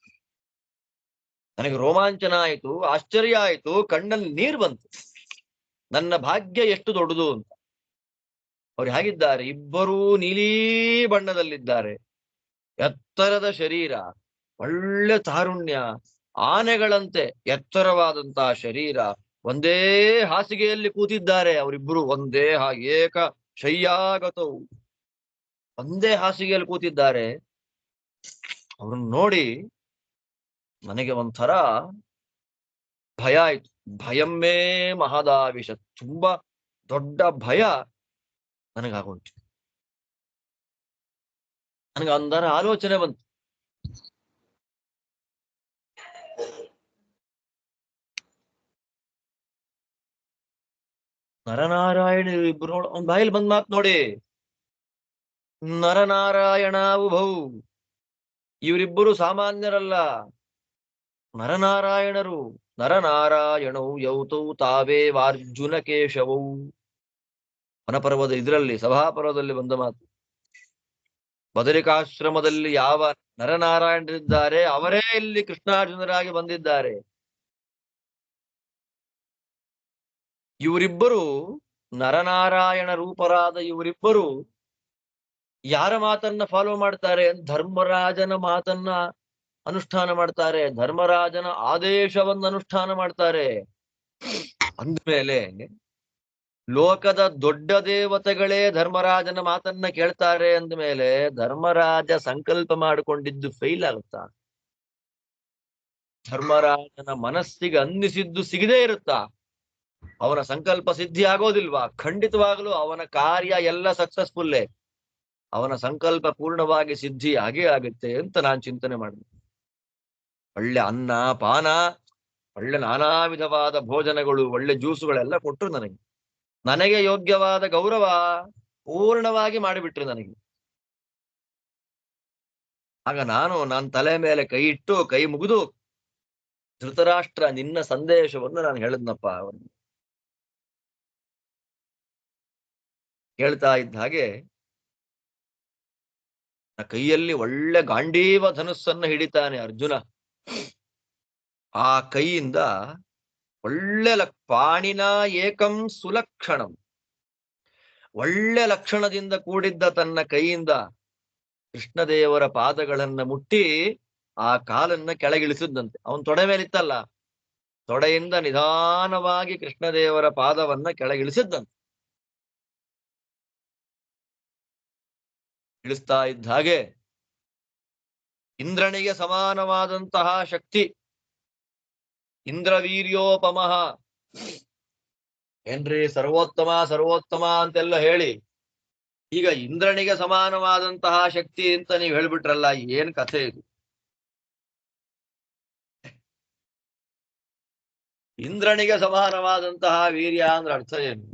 ನನಗೆ ರೋಮಾಂಚನ ಆಯ್ತು, ಆಶ್ಚರ್ಯ ಆಯ್ತು, ಕಣ್ಣಲ್ಲಿ ನೀರು ಬಂತು. ನನ್ನ ಭಾಗ್ಯ ಎಷ್ಟು ದೊಡ್ಡದು ಅಂತ. ಅವ್ರು ಹೇಗಿದ್ದಾರೆ? ಇಬ್ಬರೂ ನೀಲಿ ಬಣ್ಣದಲ್ಲಿದ್ದಾರೆ. ಎತ್ತರದ ಶರೀರ, ಒಳ್ಳೆ ತಾರುಣ್ಯ, ಆನೆಗಳಂತೆ ಎತ್ತರವಾದಂತಹ ಶರೀರ. ಒಂದೇ ಹಾಸಿಗೆಯಲ್ಲಿ ಕೂತಿದ್ದಾರೆ ಅವರಿಬ್ಬರು. ಒಂದೇ ಏಕ ಶಯ್ಯಾಗತವು, ಒಂದೇ ಹಾಸಿಗೆಯಲ್ಲಿ ಕೂತಿದ್ದಾರೆ. ಅವ್ರನ್ನ ನೋಡಿ ನನಗೆ ಒಂಥರ ಭಯ ಆಯ್ತು. ಭಯಮ್ಮೇ ಮಹದಾವಿಷ, ತುಂಬಾ ದೊಡ್ಡ ಭಯ ನನಗಾಗುಂಟು. ನನಗೆ ಒಂದರ ಆಲೋಚನೆ ಬಂತು. ನರನಾರಾಯಣ ಇಬ್ರು ಅವ್ನ ಬಾಯಲ್ಲಿ ಬಂದ್ ಮಾತು ನೋಡಿ. ನರನಾರಾಯಣ ಉಭೌ, ಇವರಿಬ್ಬರು ಸಾಮಾನ್ಯರಲ್ಲ, ನರನಾರಾಯಣರು. ನರನಾರಾಯಣವು ಯೌತೌ ತಾವೇ ವಾರ್ಜುನ ಕೇಶವೌ. ವನಪರ್ವದ ಇದರಲ್ಲಿ ಸಭಾಪರ್ವದಲ್ಲಿ ಬಂದ ಮಾತು. ಬದರಿಕಾಶ್ರಮದಲ್ಲಿ ಯಾವ ನರನಾರಾಯಣರಿದ್ದಾರೆ ಅವರೇ ಇಲ್ಲಿ ಕೃಷ್ಣಾರ್ಜುನರಾಗಿ ಬಂದಿದ್ದಾರೆ. ಇವರಿಬ್ಬರು ನರನಾರಾಯಣ ರೂಪರಾದ ಇವರಿಬ್ಬರು ಯಾರ ಮಾತನ್ನ ಫಾಲೋ ಮಾಡ್ತಾರೆ? ಧರ್ಮರಾಜನ ಮಾತನ್ನ ಅನುಷ್ಠಾನ ಮಾಡ್ತಾರೆ, ಧರ್ಮರಾಜನ ಆದೇಶವನ್ನು ಅನುಷ್ಠಾನ ಮಾಡ್ತಾರೆ. ಅಂದ್ಮೇಲೆ ಲೋಕದ ದೊಡ್ಡ ದೇವತೆಗಳೇ ಧರ್ಮರಾಜನ ಮಾತನ್ನ ಕೇಳ್ತಾರೆ ಅಂದ್ಮೇಲೆ ಧರ್ಮರಾಜ ಸಂಕಲ್ಪ ಮಾಡಿಕೊಂಡಿದ್ದು ಫೇಲ್ ಆಗುತ್ತಾ? ಧರ್ಮರಾಜನ ಮನಸ್ಸಿಗೆ ಅನ್ನಿಸಿದ್ದು ಸಿಗದೇ ಇರುತ್ತಾ? ಅವನ ಸಂಕಲ್ಪ ಸಿದ್ಧಿ ಆಗೋದಿಲ್ವಾ? ಖಂಡಿತವಾಗಲೂ ಅವನ ಕಾರ್ಯ ಎಲ್ಲ ಸಕ್ಸಸ್ಫುಲ್ಲೇ. ಅವನ ಸಂಕಲ್ಪ ಪೂರ್ಣವಾಗಿ ಸಿದ್ಧಿ ಆಗೇ ಆಗುತ್ತೆ ಅಂತ ನಾನು ಚಿಂತನೆ ಮಾಡಿದೆ. ಒಳ್ಳೆ ಅನ್ನ ಪಾನ, ಒಳ್ಳೆ ನಾನಾ ವಿಧವಾದ ಭೋಜನಗಳು, ಒಳ್ಳೆ ಜ್ಯೂಸುಗಳೆಲ್ಲ ಕೊಟ್ಟರು ನನಗೆ. ನನಗೆ ಯೋಗ್ಯವಾದ ಗೌರವ ಪೂರ್ಣವಾಗಿ ಮಾಡಿಬಿಟ್ರು ನನಗೆ. ಆಗ ನನ್ನ ತಲೆ ಮೇಲೆ ಕೈ ಇಟ್ಟು ಕೈ ಮುಗಿದು, ಧೃತರಾಷ್ಟ್ರ, ನಿನ್ನ ಸಂದೇಶವನ್ನು ನಾನು ಹೇಳಿದ್ನಪ್ಪ. ಅವನು ಹೇಳ್ತಾ ಇದ್ದ ಹಾಗೆ ಕೈಯಲ್ಲಿ ಒಳ್ಳೆ ಗಾಂಡೀವ ಧನುಸ್ಸನ್ನು ಹಿಡಿತಾನೆ ಅರ್ಜುನ. ಆ ಕೈಯಿಂದ ಒಳ್ಳೆ ಪಾಣಿನ ಏಕಂ ಸುಲಕ್ಷಣಂ, ಒಳ್ಳೆ ಲಕ್ಷಣದಿಂದ ಕೂಡಿದ್ದ ತನ್ನ ಕೈಯಿಂದ ಕೃಷ್ಣದೇವರ ಪಾದಗಳನ್ನ ಮುಟ್ಟಿ ಆ ಕಾಲನ್ನ ಕೆಳಗಿಳಿಸಿದಂತೆ. ಅವನ್ ತೊಡೆ ಮೇಲಿತ್ತಲ್ಲ, ತೊಡೆಯಿಂದ ನಿಧಾನವಾಗಿ ಕೃಷ್ಣದೇವರ ಪಾದವನ್ನ ಕೆಳಗಿಳಿಸಿದ್ದಂತೆ. ಇಳಿಸ್ತಾ ಇದ್ದ ಹಾಗೆ ಇಂದ್ರನಿಗೆ ಸಮಾನವಾದಂತಹ ಶಕ್ತಿ, ಇಂದ್ರವೀರ್ಯೋಪಮಃ. ಏನ್ರಿ ಸರ್ವೋತ್ತಮ ಸರ್ವೋತ್ತಮ ಅಂತೆಲ್ಲ ಹೇಳಿ ಈಗ ಇಂದ್ರನಿಗೆ ಸಮಾನವಾದಂತಹ ಶಕ್ತಿ ಅಂತ ನೀವು ಹೇಳ್ಬಿಟ್ರಲ್ಲ, ಏನ್ ಕಥೆ ಇದು? ಇಂದ್ರನಿಗೆ ಸಮಾನವಾದಂತಹ ವೀರ್ಯ ಅಂದ್ರೆ ಅರ್ಥ ಏನು?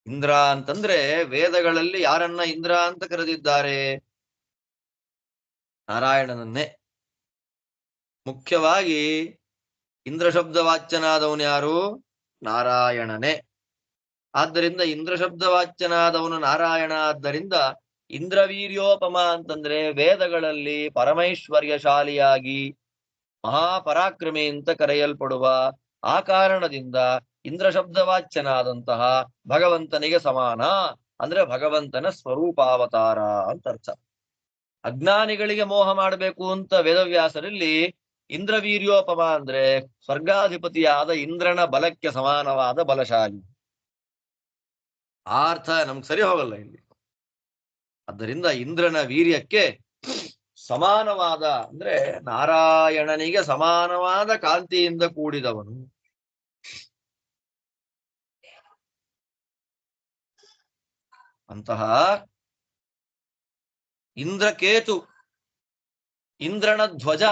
ಇಂದ್ರ ಅಂತಂದ್ರೆ ವೇದಗಳಲ್ಲಿ ಯಾರನ್ನ ಇಂದ್ರ ಅಂತ ಕರೆದಿದ್ದಾರೆ? ನಾರಾಯಣನನ್ನೇ. ಮುಖ್ಯವಾಗಿ ಇಂದ್ರ ಶಬ್ದ ವಾಚ್ಯನಾದವನು ಯಾರು? ನಾರಾಯಣನೇ. ಆದ್ದರಿಂದ ಇಂದ್ರ ಶಬ್ದ ವಾಚ್ಯನಾದವನು ನಾರಾಯಣ. ಆದ್ದರಿಂದ ಇಂದ್ರವೀರ್ಯೋಪಮ ಅಂತಂದ್ರೆ ವೇದಗಳಲ್ಲಿ ಪರಮೈಶ್ವರ್ಯಶಾಲಿಯಾಗಿ ಮಹಾಪರಾಕ್ರಮಿ ಅಂತ ಕರೆಯಲ್ಪಡುವ ಆ ಕಾರಣದಿಂದ ಇಂದ್ರ ಶಬ್ದ ವಾಚ್ಯನಾದಂತಹ ಭಗವಂತನಿಗೆ ಸಮಾನ ಅಂದ್ರೆ ಭಗವಂತನ ಸ್ವರೂಪಾವತಾರ ಅಂತ ಅರ್ಥ. ಅಜ್ಞಾನಿಗಳಿಗೆ ಮೋಹ ಮಾಡಬೇಕು ಅಂತ ವೇದವ್ಯಾಸರಲ್ಲಿ ಇಂದ್ರವೀರ್ಯೋಪಮ ಅಂದ್ರೆ ಸ್ವರ್ಗಾಧಿಪತಿಯಾದ ಇಂದ್ರನ ಬಲಕ್ಕೆ ಸಮಾನವಾದ ಬಲಶಾಲಿ. ಆ ಅರ್ಥ ನಮ್ಗೆ ಸರಿ ಹೋಗಲ್ಲ ಇಲ್ಲಿ. ಆದ್ದರಿಂದ ಇಂದ್ರನ ವೀರ್ಯಕ್ಕೆ ಸಮಾನವಾದ ಅಂದ್ರೆ ನಾರಾಯಣನಿಗೆ ಸಮಾನವಾದ ಕಾಂತಿಯಿಂದ ಕೂಡಿದವನು. ಅಂತಹ ಇಂದ್ರಕೇತು, ಇಂದ್ರನ ಧ್ವಜ.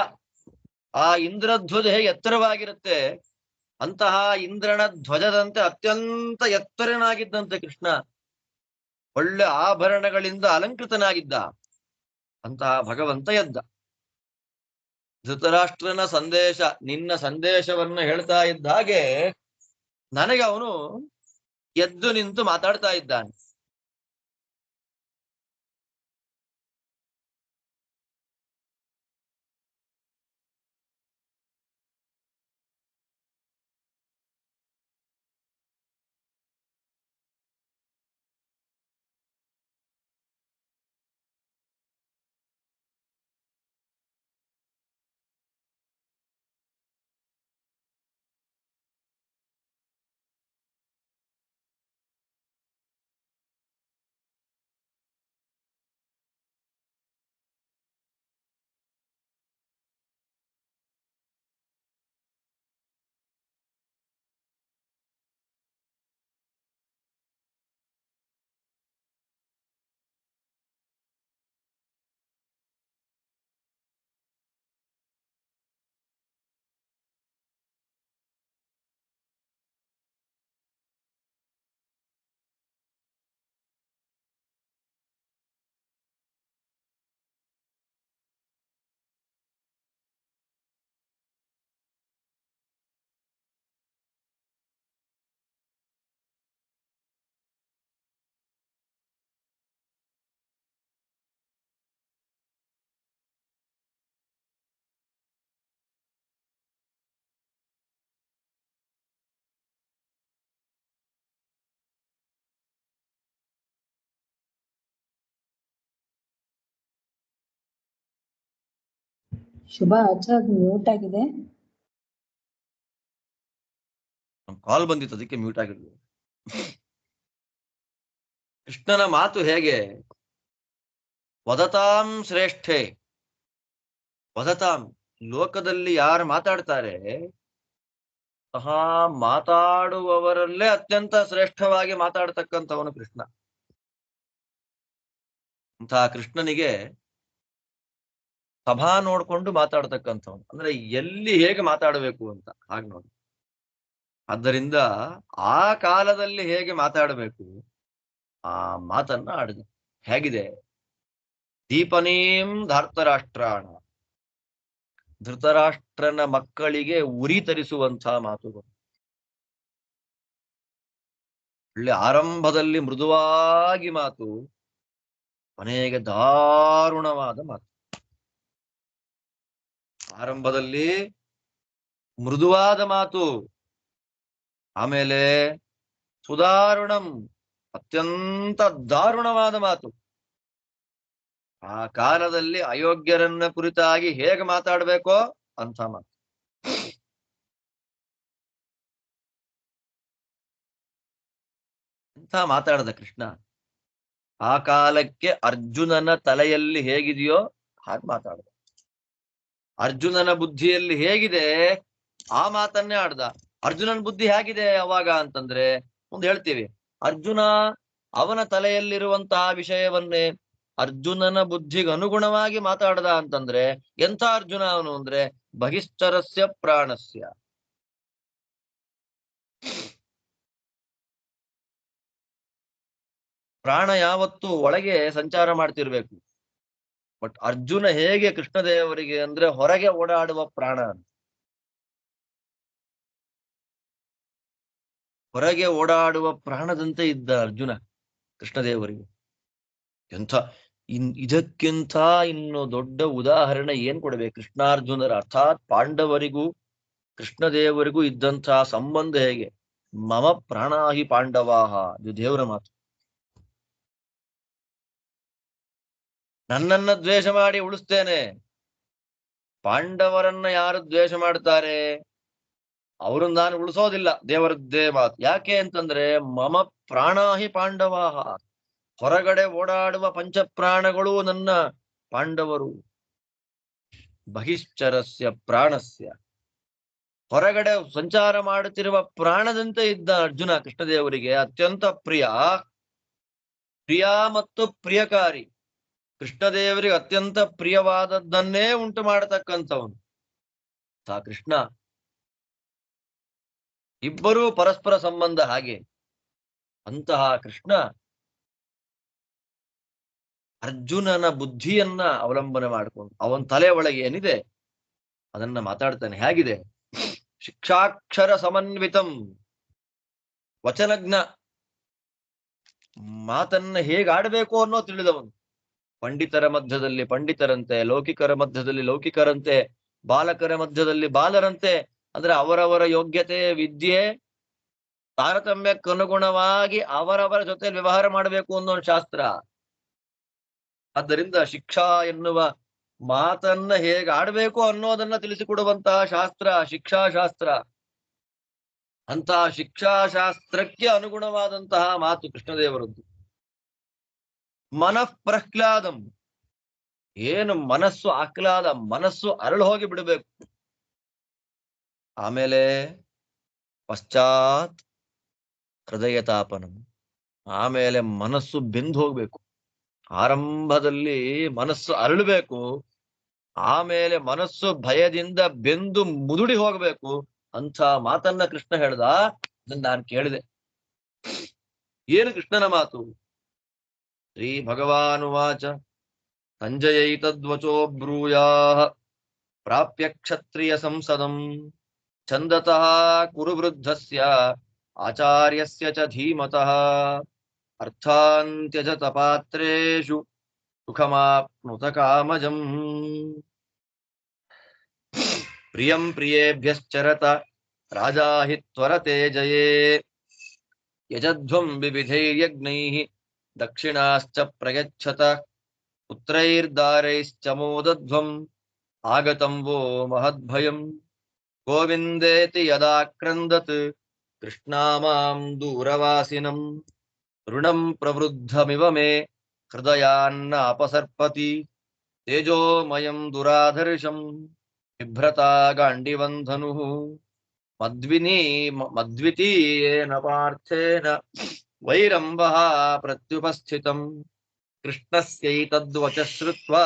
ಆ ಇಂದ್ರಧ್ವಜ ಹೇಗೆ ಎತ್ತರವಾಗಿರುತ್ತೆ, ಅಂತಹ ಇಂದ್ರನ ಧ್ವಜದಂತೆ ಅತ್ಯಂತ ಎತ್ತರನಾಗಿದ್ದಂತೆ ಕೃಷ್ಣ. ಒಳ್ಳೆ ಆಭರಣಗಳಿಂದ ಅಲಂಕೃತನಾಗಿದ್ದ. ಅಂತಹ ಭಗವಂತ ಎದ್ದ. ಧೃತರಾಷ್ಟ್ರನ ಸಂದೇಶ, ನಿನ್ನ ಸಂದೇಶವನ್ನು ಹೇಳ್ತಾ ಇದ್ದ ಹಾಗೆ ನನಗೆ ಅವನು ಎದ್ದು ನಿಂತು ಮಾತಾಡ್ತಾ ಇದ್ದಾನೆ. ಶುಭ ಆಚಾರ್ ಮ್ಯೂಟ್ ಆಗಿದೆ. ಕಾಲ್ ಬಂದಿತ್ತು, ಅದಕ್ಕೆ ಮ್ಯೂಟ್ ಆಗಿರ್ಬೋದು. ಕೃಷ್ಣನ ಮಾತು ಹೇಗೆ, ವದತಾಂ ಶ್ರೇಷ್ಠೆ. ವದತಾಂ, ಲೋಕದಲ್ಲಿ ಯಾರು ಮಾತಾಡ್ತಾರೆ ಸಹ ಮಾತಾಡುವವರಲ್ಲೇ ಅತ್ಯಂತ ಶ್ರೇಷ್ಠವಾಗಿ ಮಾತಾಡ್ತಕ್ಕಂಥವನು ಕೃಷ್ಣ. ಅಂತಹ ಕೃಷ್ಣನಿಗೆ ಸಭಾ ನೋಡ್ಕೊಂಡು ಮಾತಾಡ್ತಕ್ಕಂಥವನು, ಅಂದ್ರೆ ಎಲ್ಲಿ ಹೇಗೆ ಮಾತಾಡಬೇಕು ಅಂತ ಹಾಗೆ ನೋಡಿ. ಆದ್ದರಿಂದ ಆ ಕಾಲದಲ್ಲಿ ಹೇಗೆ ಮಾತಾಡಬೇಕು ಆ ಮಾತನ್ನ ಆಡಿದ. ಹೇಗಿದೆ, ದೀಪನೀಂ ಧಾರ್ತರಾಷ್ಟ್ರಾಣ, ಧೃತರಾಷ್ಟ್ರನ ಮಕ್ಕಳಿಗೆ ಉರಿ ತರಿಸುವಂತಹ ಮಾತುಗಳು. ಒಳ್ಳೆ ಆರಂಭದಲ್ಲಿ ಮೃದುವಾಗಿ ಮಾತು, ಕೊನೆಗೆ ದಾರುಣವಾದ ಮಾತು. ಆರಂಭದಲ್ಲಿ ಮೃದುವಾದ ಮಾತು, ಆಮೇಲೆ ಸುದಾರುಣಂ, ಅತ್ಯಂತ ದಾರುಣವಾದ ಮಾತು. ಆ ಕಾಲದಲ್ಲಿ ಅಯೋಗ್ಯರನ್ನ ಕುರಿತಾಗಿ ಹೇಗೆ ಮಾತಾಡ್ಬೇಕೋ ಅಂತ ಮಾತು. ಅಂತ ಮಾತಾಡದ ಕೃಷ್ಣ. ಆ ಕಾಲಕ್ಕೆ ಅರ್ಜುನನ ತಲೆಯಲ್ಲಿ ಹೇಗಿದೆಯೋ ಹಾಗೆ ಮಾತಾಡ್ದ. ಅರ್ಜುನನ ಬುದ್ಧಿಯಲ್ಲಿ ಹೇಗಿದೆ ಆ ಮಾತನ್ನೇ ಆಡ್ದ. ಅರ್ಜುನನ ಬುದ್ಧಿ ಹೇಗಿದೆ ಅವಾಗ ಅಂತಂದ್ರೆ ಮುಂದೆ ಹೇಳ್ತೀವಿ. ಅರ್ಜುನ ಅವನ ತಲೆಯಲ್ಲಿರುವಂತಹ ವಿಷಯವನ್ನೇ ಅರ್ಜುನನ ಬುದ್ಧಿಗೆ ಅನುಗುಣವಾಗಿ ಮಾತಾಡ್ದ ಅಂತಂದ್ರೆ ಎಂಥ ಅರ್ಜುನ ಅವನು ಅಂದ್ರೆ ಬಹಿಷ್ಠರಸ್ಯ ಪ್ರಾಣಸ್ಯ. ಪ್ರಾಣ ಯಾವತ್ತು ಒಳಗೆ ಸಂಚಾರ ಮಾಡ್ತಿರ್ಬೇಕು. ಬಟ್ ಅರ್ಜುನ ಹೇಗೆ ಕೃಷ್ಣದೇವರಿಗೆ ಅಂದ್ರೆ ಹೊರಗೆ ಓಡಾಡುವ ಪ್ರಾಣ, ಹೊರಗೆ ಓಡಾಡುವ ಪ್ರಾಣದಂತೆ ಇದ್ದ ಅರ್ಜುನ ಕೃಷ್ಣದೇವರಿಗೆ. ಎಂಥ ಇದಕ್ಕಿಂತ ಇನ್ನು ದೊಡ್ಡ ಉದಾಹರಣೆ ಏನ್ ಕೊಡ್ಬೇಕು? ಕೃಷ್ಣಾರ್ಜುನರ ಅರ್ಥಾತ್ ಪಾಂಡವರಿಗೂ ಕೃಷ್ಣದೇವರಿಗೂ ಇದ್ದಂತಹ ಸಂಬಂಧ ಹೇಗೆ. ಮಮ ಪ್ರಾಣಾಹಿ ಪಾಂಡವಾಹ, ಇದು ದೇವರ ಮಾತು. ನನ್ನನ್ನ ದ್ವೇಷ ಮಾಡಿ ಉಳಿಸ್ತೇನೆ. ಪಾಂಡವರನ್ನ ಯಾರು ದ್ವೇಷ ಮಾಡ್ತಾರೆ ಅವ್ರನ್ನ ನಾನು ಉಳಿಸೋದಿಲ್ಲ. ದೇವರದ್ದೇ ಮಾತು. ಯಾಕೆ ಅಂತಂದ್ರೆ ಮಮ ಪ್ರಾಣಾಹಿ ಪಾಂಡವಾಹ, ಹೊರಗಡೆ ಓಡಾಡುವ ಪಂಚಪ್ರಾಣಗಳು ನನ್ನ ಪಾಂಡವರು. ಬಹಿಶ್ಚರಸ್ಯ ಪ್ರಾಣಸ್ಯ, ಹೊರಗಡೆ ಸಂಚಾರ ಮಾಡುತ್ತಿರುವ ಪ್ರಾಣದಂತೆ ಇದ್ದ ಅರ್ಜುನ ಕೃಷ್ಣದೇವರಿಗೆ ಅತ್ಯಂತ ಪ್ರಿಯ. ಪ್ರಿಯ ಮತ್ತು ಪ್ರಿಯಕಾರಿ. ಕೃಷ್ಣದೇವರಿಗೆ ಅತ್ಯಂತ ಪ್ರಿಯವಾದದ್ದನ್ನೇ ಉಂಟು ಮಾಡತಕ್ಕಂಥವನು ಕೃಷ್ಣ. ಇಬ್ಬರೂ ಪರಸ್ಪರ ಸಂಬಂಧ ಹಾಗೆ. ಅಂತಹ ಕೃಷ್ಣ ಅರ್ಜುನನ ಬುದ್ಧಿಯನ್ನ ಅವಲಂಬನೆ ಮಾಡಿಕೊಂಡು ಅವನ ತಲೆ ಒಳಗೆ ಏನಿದೆ ಅದನ್ನ ಮಾತಾಡ್ತಾನೆ. ಹೇಗಿದೆ? ಶಿಕ್ಷಾಕ್ಷರ ಸಮನ್ವಿತಂ, ವಚನಜ್ಞ, ಮಾತನ್ನ ಹೇಗಾಡಬೇಕು ಅನ್ನೋ ತಿಳಿದವನು. ಪಂಡಿತರ ಮಧ್ಯದಲ್ಲಿ ಪಂಡಿತರಂತೆ, ಲೌಕಿಕರ ಮಧ್ಯದಲ್ಲಿ ಲೌಕಿಕರಂತೆ, ಬಾಲಕರ ಮಧ್ಯದಲ್ಲಿ ಬಾಲರಂತೆ. ಅಂದ್ರೆ ಅವರವರ ಯೋಗ್ಯತೆ, ವಿದ್ಯೆ, ತಾರತಮ್ಯಕ್ಕನುಗುಣವಾಗಿ ಅವರವರ ಜೊತೆ ವ್ಯವಹಾರ ಮಾಡಬೇಕು ಅನ್ನೋ ಶಾಸ್ತ್ರ. ಆದ್ದರಿಂದ ಶಿಕ್ಷಾ ಎನ್ನುವ ಮಾತನ್ನ ಹೇಗೆ ಆಡ್ಬೇಕು ಅನ್ನೋದನ್ನ ತಿಳಿಸಿಕೊಡುವಂತಹ ಶಾಸ್ತ್ರ ಶಿಕ್ಷಾಶಾಸ್ತ್ರ. ಅಂತಹ ಶಿಕ್ಷಾಶಾಸ್ತ್ರಕ್ಕೆ ಅನುಗುಣವಾದಂತಹ ಮಾತು ಕೃಷ್ಣದೇವರದ್ದು. ಮನಃ ಪ್ರಹ್ಲಾದಂ, ಏನು ಮನಸ್ಸು ಆಹ್ಲಾದ, ಮನಸ್ಸು ಅರಳು ಹೋಗಿ ಬಿಡಬೇಕು. ಆಮೇಲೆ ಪಶ್ಚಾತ್ ಹೃದಯ ತಾಪನಂ, ಆಮೇಲೆ ಮನಸ್ಸು ಬೆಂದು ಹೋಗ್ಬೇಕು. ಆರಂಭದಲ್ಲಿ ಮನಸ್ಸು ಅರಳಬೇಕು, ಆಮೇಲೆ ಮನಸ್ಸು ಭಯದಿಂದ ಬೆಂದು ಮುದುಡಿ ಹೋಗ್ಬೇಕು. ಅಂತ ಮಾತನ್ನ ಕೃಷ್ಣ ಹೇಳ್ದ. ಅದನ್ನ ನಾನು ಕೇಳಿದೆ. ಏನು ಕೃಷ್ಣನ ಮಾತು? ಶ್ರೀ ಭಗವಾನುವಾಚ ಸಂಜಯೈತದ್ವಚೋ ಬ್ರೂಯಾಃ ಪ್ರಾಪ್ಯ ಕ್ಷತ್ರಿಯ ಸಂಸದಂ ಛಂದತಃ ಕುರು ವೃದ್ಧಸ್ಯ ಆಚಾರ್ಯಸ್ಯ ಚ ಧೀಮತಃ ಅರ್ಥಾನ್ ತ್ಯಜತ ಪಾತ್ರೇಷು ಸುಖಮಾಪ್ನುತ ಕಾಮಜಂ ಪ್ರಿಯಂ ಪ್ರಿಯೇಭ್ಯಶ್ಚರತ ರಾಜಾ ಹಿ ತ್ವರತೆ ಜಯೇ ಯಜಧ್ವಂ ವಿವಿಧೈರ್ಯಜ್ಞೈಃ ದಕ್ಷಿಣಾಶ್ಚ ಪ್ರಯಚ್ಛತ ಪುತ್ರೈರ್ದಾರೈಶ್ಚ ಮೋದಧ್ವಂ ಆಗತಂ ವೋ ಮಹದ್ಭಯಂ ಗೋವಿಂದೇತಿ ಯದಾಕ್ರಂದತ್ ಕೃಷ್ಣಾಮಾಂ ದೂರವಾಸಿನಂ ಋಣಂ ಪ್ರವೃದ್ಧಮಿವ ಮೇ ಹೃದಯಾನ್ನ ಅಪಸರ್ಪತಿ ತೇಜೋಮಯಂ ದುರಾಧರ್ಷಂ ಬಿಭ್ರತಾ ಗಾಂಡಿವಂಧನುಃ ಮದ್ವಿತೀಯೇನ ಪಾರ್ಥೇನ ವೈರಂಬಃ ಪ್ರತ್ಯುಪಸ್ಥಿತಂ ಕೃಷ್ಣಸ್ಯೈತದ್ವಚ ಶ್ರುತ್ವಾ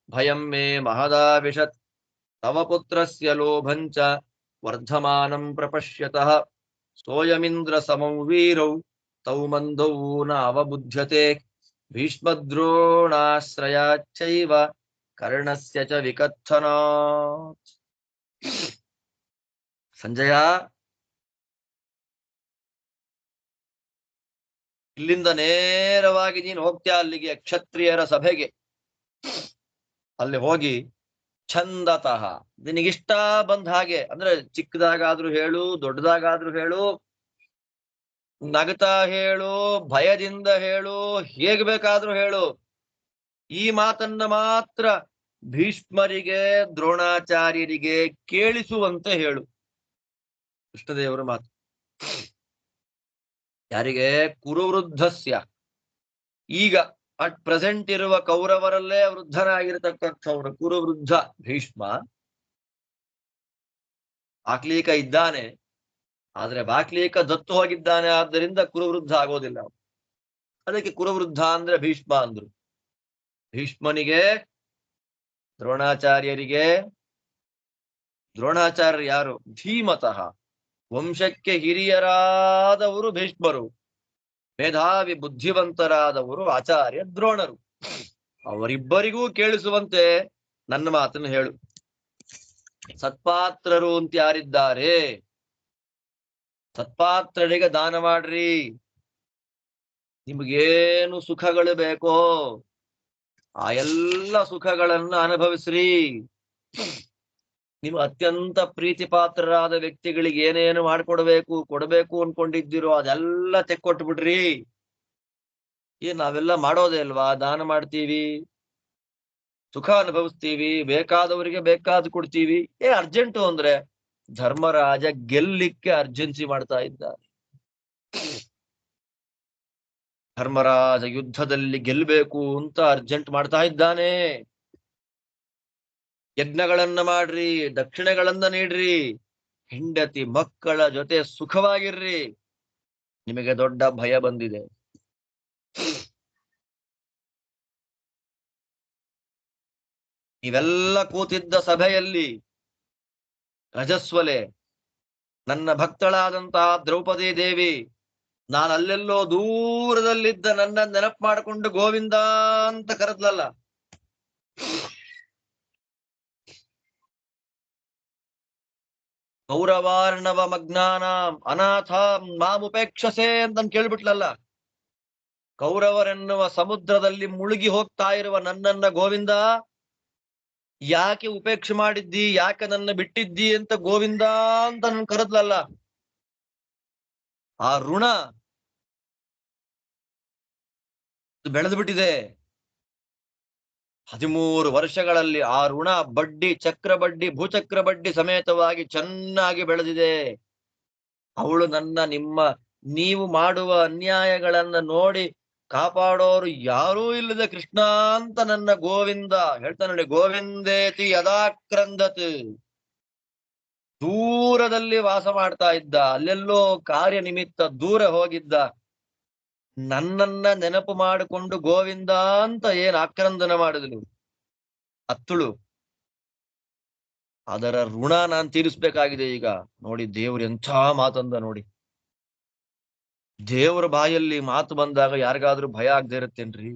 ಭಯಂ ಮೇ ಮಹದಾವಿಶತ್ ತವ ಪುತ್ರಸ್ಯ ಲೋಭಂಚ ವರ್ಧಮಾನಂ ಪ್ರಪಶ್ಯತಃ ಸೋಯಮಿಂದ್ರ ಸಮಂ ವೀರೌ ತೌ ಮಂದೌ ನ ಅವಬುಧ್ಯತೆ ಭೀಷ್ಮದ್ರೋಣಾಶ್ರಯಾಚ್ಚೈವ ಕರ್ಣಸ್ಯ ಚ ವಿಕಥನಾತ್. ಸಂಜಯ, ಇಲ್ಲಿಂದ ನೇರವಾಗಿ ನೀನು ಹೋಗ್ತೀಯ ಅಲ್ಲಿಗೆ, ಕ್ಷತ್ರಿಯರ ಸಭೆಗೆ. ಅಲ್ಲಿ ಹೋಗಿ ಛಂದತಃ ನಿನಗಿಷ್ಟ ಬಂದ ಹಾಗೆ, ಅಂದ್ರೆ ಚಿಕ್ಕದಾಗಾದ್ರೂ ಹೇಳು, ದೊಡ್ಡದಾಗಾದ್ರೂ ಹೇಳು, ನಗತಾ ಹೇಳು, ಭಯದಿಂದ ಹೇಳು, ಹೇಗ್ ಬೇಕಾದ್ರೂ ಹೇಳು. ಈ ಮಾತನ್ನ ಮಾತ್ರ ಭೀಷ್ಮರಿಗೆ ದ್ರೋಣಾಚಾರ್ಯರಿಗೆ ಕೇಳಿಸುವಂತೆ ಹೇಳು. ಕೃಷ್ಣದೇವರ ಮಾತು. ಯಾರಿಗೆ? ಕುರುವೃದ್ಧಸ್ಯ, ಈಗ ಅಟ್ ಪ್ರೆಸೆಂಟ್ ಇರುವ ಕೌರವರಲ್ಲೇ ವೃದ್ಧನಾಗಿರತಕ್ಕಂಥವ್ರು ಕುರುವೃದ್ಧ ಭೀಷ್ಮ. ಬಾಕ್ಲೀಕ ಇದ್ದಾನೆ, ಆದ್ರೆ ಬಾಕ್ಲೀಕ ದತ್ತು ಹೋಗಿದ್ದಾನೆ, ಆದ್ದರಿಂದ ಕುರುವೃದ್ಧ ಆಗೋದಿಲ್ಲ. ಅದಕ್ಕೆ ಕುರುವೃದ್ಧ ಅಂದ್ರೆ ಭೀಷ್ಮ ಅಂದ್ರು. ಭೀಷ್ಮನಿಗೆ, ದ್ರೋಣಾಚಾರ್ಯರಿಗೆ. ದ್ರೋಣಾಚಾರ್ಯರು ಯಾರು? ಧೀಮತಃ, ವಂಶಕ್ಕೆ ಹಿರಿಯರಾದವರು ಭೀಷ್ಮರು, ಮೇಧಾವಿ ಬುದ್ಧಿವಂತರಾದವರು ಆಚಾರ್ಯ ದ್ರೋಣರು. ಅವರಿಬ್ಬರಿಗೂ ಕೇಳಿಸುವಂತೆ ನನ್ನ ಮಾತನ್ನು ಹೇಳು. ಸತ್ಪಾತ್ರರು ಅಂತ ಯಾರಿದ್ದಾರೆ, ಸತ್ಪಾತ್ರರಿಗೆ ದಾನ ಮಾಡ್ರಿ. ನಿಮಗೇನು ಸುಖಗಳು ಬೇಕೋ ಆ ಎಲ್ಲ ಸುಖಗಳನ್ನ ಅನುಭವಿಸ್ರಿ. ನೀವು ಅತ್ಯಂತ ಪ್ರೀತಿ ಪಾತ್ರರಾದ ವ್ಯಕ್ತಿಗಳಿಗೆ ಏನೇನು ಕೊಡಬೇಕು ಅನ್ಕೊಂಡಿದ್ದೀರೋ ಅದೆಲ್ಲ ತೆಕ್ಕೊಟ್ಟು ಬಿಡ್ರಿ. ನಾವೆಲ್ಲ ಮಾಡೋದೇ ಅಲ್ವಾ, ದಾನ ಮಾಡ್ತೀವಿ. ಸುಖ ಅನುಭವಿಸ್ತೀವಿ, ಬೇಕಾದವರಿಗೆ ಬೇಕಾದ್ ಕೊಡ್ತೀವಿ. ಅರ್ಜೆಂಟು ಅಂದ್ರೆ ಧರ್ಮರಾಜ ಗೆಲ್ಲಿಕ್ಕೆ ಅರ್ಜೆನ್ಸಿ ಮಾಡ್ತಾ ಇದ್ದ. ಧರ್ಮರಾಜ ಯುದ್ಧದಲ್ಲಿ ಗೆಲ್ಲಬೇಕು ಅಂತ ಅರ್ಜೆಂಟ್ ಮಾಡ್ತಾ ಇದ್ದಾನೆ. ಯಜ್ಞಗಳನ್ನ ಮಾಡ್ರಿ, ದಕ್ಷಿಣೆಗಳನ್ನ ನೀಡ್ರಿ, ಹೆಂಡತಿ ಮಕ್ಕಳ ಜೊತೆ ಸುಖವಾಗಿರ್ರಿ. ನಿಮಗೆ ದೊಡ್ಡ ಭಯ ಬಂದಿದೆ. ನೀವೆಲ್ಲ ಕೂತಿದ್ದ ಸಭೆಯಲ್ಲಿ ರಜಸ್ವಲೆ ನನ್ನ ಭಕ್ತಳಾದಂತಹ ದ್ರೌಪದಿ ದೇವಿ ನಾನು ಅಲ್ಲೆಲ್ಲೋ ದೂರದಲ್ಲಿದ್ದ ನನ್ನ ನೆನಪು ಮಾಡಿಕೊಂಡು ಗೋವಿಂದ ಅಂತ ಕರೆದ್ಲಲ್ಲ. ಕೌರವಾರ್ಣವ ಮಗ್ನಾನ ಅನಾಥ ಮಾಮುಪೇಕ್ಷಸೆ ಅಂತ ಕೇಳ್ಬಿಟ್ಲಲ್ಲ. ಕೌರವರೆನ್ನುವ ಸಮುದ್ರದಲ್ಲಿ ಮುಳುಗಿ ಹೋಗ್ತಾ ಇರುವ ನನ್ನನ್ನ ಗೋವಿಂದ ಯಾಕೆ ಉಪೇಕ್ಷೆ ಮಾಡಿದ್ದಿ, ಯಾಕೆ ನನ್ನ ಬಿಟ್ಟಿದ್ದಿ ಅಂತ ಗೋವಿಂದ ಅಂತ ನನ್ ಕರೆದ್ಲಲ್ಲ. ಆ ಋಣ ಬೆಳೆದು ಬಿಟ್ಟಿದೆ. 13 ವರ್ಷಗಳಲ್ಲಿ ಆ ಋಣ ಬಡ್ಡಿ, ಚಕ್ರ ಬಡ್ಡಿ, ಭೂಚಕ್ರ ಬಡ್ಡಿ ಸಮೇತವಾಗಿ ಚೆನ್ನಾಗಿ ಬೆಳೆದಿದೆ. ಅವಳು ನೀವು ಮಾಡುವ ಅನ್ಯಾಯಗಳನ್ನ ನೋಡಿ ಕಾಪಾಡೋರು ಯಾರೂ ಇಲ್ಲದೆ ಕೃಷ್ಣ ಅಂತ ನನ್ನ ಗೋವಿಂದ ಹೇಳ್ತಾನೆ ನೋಡಿ. ಗೋವಿಂದೇತಿ ಯದಾಕ್ರಂದತ್, ದೂರದಲ್ಲಿ ವಾಸ ಮಾಡ್ತಾ ಇದ್ದ, ಅಲ್ಲೆಲ್ಲೋ ಕಾರ್ಯ ನಿಮಿತ್ತ ದೂರ ಹೋಗಿದ್ದ ನನ್ನನ್ನ ನೆನಪು ಮಾಡಿಕೊಂಡು ಗೋವಿಂದ ಅಂತ ಏನ್ ಆಕ್ರಂದನ ಮಾಡಿದ್ಲು ಅತ್ತಳು. ಅದರ ಋಣ ನಾನ್ ತೀರಿಸ್ಬೇಕಾಗಿದೆ ಈಗ. ನೋಡಿ ದೇವ್ರ ಎಂಥ ಮಾತಂದ ನೋಡಿ. ದೇವರ ಬಾಯಲ್ಲಿ ಮಾತು ಬಂದಾಗ ಯಾರಿಗಾದ್ರೂ ಭಯ ಆಗದೆ ಇರುತ್ತೇನ್ರಿ?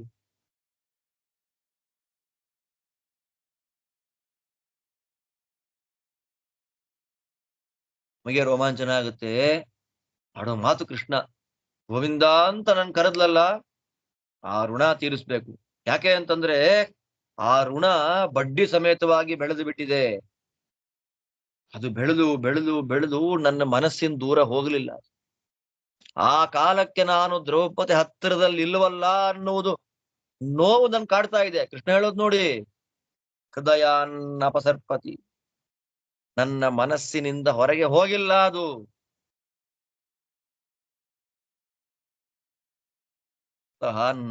ನಮಗೆ ರೋಮಾಂಚನ ಆಗುತ್ತೆ. ಆಡೋ ಮಾತು ಕೃಷ್ಣ ಗೋವಿಂದ ಅಂತ ನನ್ ಕರೆದ್ಲಲ್ಲ, ಆ ಋಣ ತೀರಿಸ್ಬೇಕು. ಯಾಕೆ ಅಂತಂದ್ರೆ ಆ ಋಣ ಬಡ್ಡಿ ಸಮೇತವಾಗಿ ಬೆಳೆದು ಬಿಟ್ಟಿದೆ. ಅದು ಬೆಳೆದು ಬೆಳೆದು ಬೆಳೆದು ನನ್ನ ಮನಸ್ಸಿನ ದೂರ ಹೋಗ್ಲಿಲ್ಲ. ಆ ಕಾಲಕ್ಕೆ ನಾನು ದ್ರೌಪದಿ ಹತ್ತಿರದಲ್ಲಿ ಇಲ್ಲವಲ್ಲ ಅನ್ನುವುದು ನೋವು ನನ್ ಕಾಡ್ತಾ ಇದೆ. ಕೃಷ್ಣ ಹೇಳೋದು ನೋಡಿ, ಹೃದಯಾನ್ನಪಸರ್ಪತಿ, ನನ್ನ ಮನಸ್ಸಿನಿಂದ ಹೊರಗೆ ಹೋಗಿಲ್ಲ ಅದು.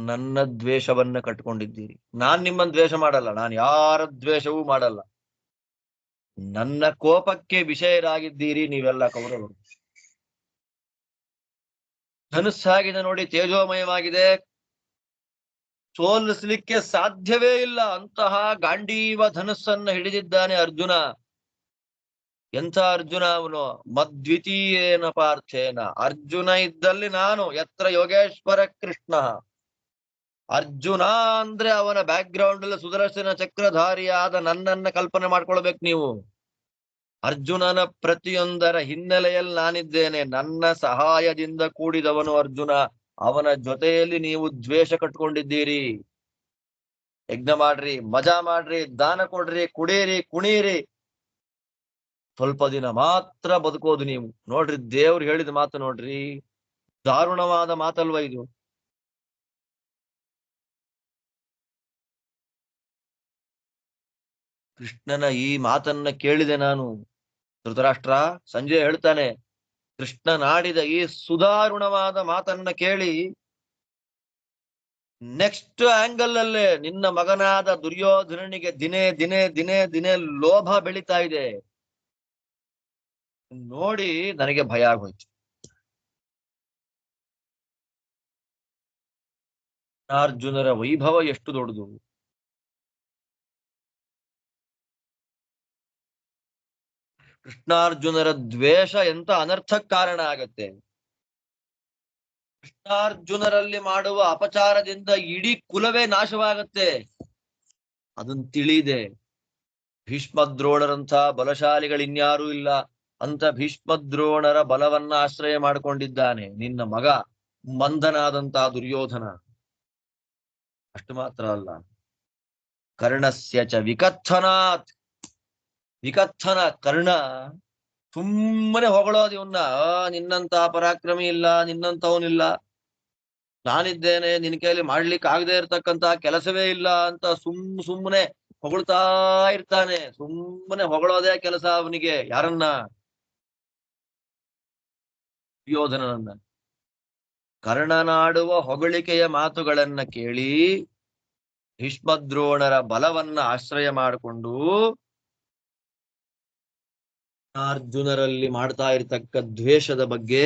ನನ್ನ ದ್ವೇಷವನ್ನ ಕಟ್ಕೊಂಡಿದ್ದೀರಿ. ನಾನ್ ನಿಮ್ಮನ್ನ ದ್ವೇಷ ಮಾಡಲ್ಲ, ನಾನು ಯಾರ ದ್ವೇಷವೂ ಮಾಡಲ್ಲ. ನನ್ನ ಕೋಪಕ್ಕೆ ವಿಷಯರಾಗಿದ್ದೀರಿ ನೀವೆಲ್ಲ ಕೌರವರು. ಧನುಸ್ಸಾಗಿದೆ ನೋಡಿ, ತೇಜೋಮಯವಾಗಿದೆ, ಸೋಲಿಸ್ಲಿಕ್ಕೆ ಸಾಧ್ಯವೇ ಇಲ್ಲ. ಅಂತಹ ಗಾಂಡೀವ ಧನುಸ್ಸನ್ನ ಹಿಡಿದಿದ್ದಾನೆ ಅರ್ಜುನ. ಎಂಥ ಅರ್ಜುನ ಅವನು! ಮದ್ವಿತೀಯೇನ ಪಾರ್ಥೇನ, ಅರ್ಜುನ ಇದ್ದಲ್ಲಿ ನಾನು, ಯತ್ರ ಯೋಗೇಶ್ವರ ಕೃಷ್ಣ. ಅರ್ಜುನ ಅಂದ್ರೆ ಅವನ ಬ್ಯಾಕ್ ಗ್ರೌಂಡ್ ಅಲ್ಲಿ ಸುದರ್ಶನ ಚಕ್ರಧಾರಿಯಾದ ನನ್ನನ್ನ ಕಲ್ಪನೆ ಮಾಡ್ಕೊಳ್ಬೇಕು ನೀವು. ಅರ್ಜುನನ ಪ್ರತಿಯೊಂದರ ಹಿನ್ನೆಲೆಯಲ್ಲಿ ನಾನಿದ್ದೇನೆ. ನನ್ನ ಸಹಾಯದಿಂದ ಕೂಡಿದವನು ಅರ್ಜುನ. ಅವನ ಜೊತೆಯಲ್ಲಿ ನೀವು ದ್ವೇಷ ಕಟ್ಕೊಂಡಿದ್ದೀರಿ. ಯಜ್ಞ ಮಾಡ್ರಿ, ಮಜಾ ಮಾಡ್ರಿ, ದಾನ ಕೊಡ್ರಿ, ಕುಡೀರಿ, ಕುಣೀರಿ, ಸ್ವಲ್ಪ ದಿನ ಮಾತ್ರ ಬದುಕೋದು ನೀವು. ನೋಡ್ರಿ, ದೇವ್ರು ಹೇಳಿದ ಮಾತು ನೋಡ್ರಿ, ದಾರುಣವಾದ ಮಾತಲ್ವ ಇದು? ಕೃಷ್ಣನ ಈ ಮಾತನ್ನ ಕೇಳಿದೆ ನಾನು. ಧೃತರಾಷ್ಟ್ರ, ಸಂಜೆ ಹೇಳ್ತಾನೆ, ಕೃಷ್ಣನಾಡಿದ ಈ ಸುದಾರುಣವಾದ ಮಾತನ್ನ ಕೇಳಿ ನೆಕ್ಸ್ಟ್ ಆಂಗಲ್ ಅಲ್ಲೇ ನಿನ್ನ ಮಗನಾದ ದುರ್ಯೋಧನನಿಗೆ ದಿನೇ ದಿನೇ ದಿನೇ ದಿನೇ ಲೋಭ ಬೆಳೀತಾ ಇದೆ. ನೋಡಿ ನನಗೆ ಭಯ ಆಗೋಯ್ತು. ಅರ್ಜುನರ ವೈಭವ ಎಷ್ಟು ದೊಡ್ಡದು! ಕೃಷ್ಣಾರ್ಜುನರ ದ್ವೇಷ ಎಂತ ಅನರ್ಥಕ್ಕೆ ಕಾರಣ ಆಗತ್ತೆ. ಕೃಷ್ಣಾರ್ಜುನರಲ್ಲಿ ಮಾಡುವ ಅಪಚಾರದಿಂದ ಇಡೀ ಕುಲವೇ ನಾಶವಾಗತ್ತೆ. ಅದನ್ನ ತಿಳಿದೆ. ಭೀಷ್ಮದ್ರೋಣರಂಥ ಬಲಶಾಲಿಗಳಿನ್ಯಾರೂ ಇಲ್ಲ. ಅಂತ ಭೀಷ್ಮದ್ರೋಣರ ಬಲವನ್ನ ಆಶ್ರಯ ಮಾಡಿಕೊಂಡಿದ್ದಾನೆ ನಿನ್ನ ಮಗ ಮಂದನಾದಂತ ದುರ್ಯೋಧನ. ಅಷ್ಟು ಮಾತ್ರ ಅಲ್ಲ, ಕರ್ಣಸ್ಯ ಚ ವಿಕಥನಾತ್, ವಿಕಥನ ಕರ್ಣ ಸುಮ್ಮನೆ ಹೊಗಳೋದು ಇವನ್ನ. ನಿನ್ನಂತ ಪರಾಕ್ರಮಿ ಇಲ್ಲ, ನಿನ್ನಂತವನಿಲ್ಲ, ನಾನಿದ್ದೇನೆ, ನಿನ್ ಕೈಯಲ್ಲಿ ಮಾಡ್ಲಿಕ್ಕೆ ಆಗದೆ ಇರತಕ್ಕಂತ ಕೆಲಸವೇ ಇಲ್ಲ ಅಂತ ಸುಮ್ಮನೆ ಹೊಗಳ್ತಾ ಇರ್ತಾನೆ. ಸುಮ್ಮನೆ ಹೊಗಳೋದೇ ಕೆಲಸ ಅವನಿಗೆ. ಯಾರನ್ನ? ದುರ್ಯೋಧನನನ್ನ. ಕರ್ಣನಾಡುವ ಹೊಗಳಿಕೆಯ ಮಾತುಗಳನ್ನ ಕೇಳಿ ಭೀಷ್ಮದ್ರೋಣರ ಬಲವನ್ನ ಆಶ್ರಯ ಮಾಡಿಕೊಂಡು ಅರ್ಜುನರಲ್ಲಿ ಮಾಡ್ತಾ ಇರ್ತಕ್ಕ ದ್ವೇಷದ ಬಗ್ಗೆ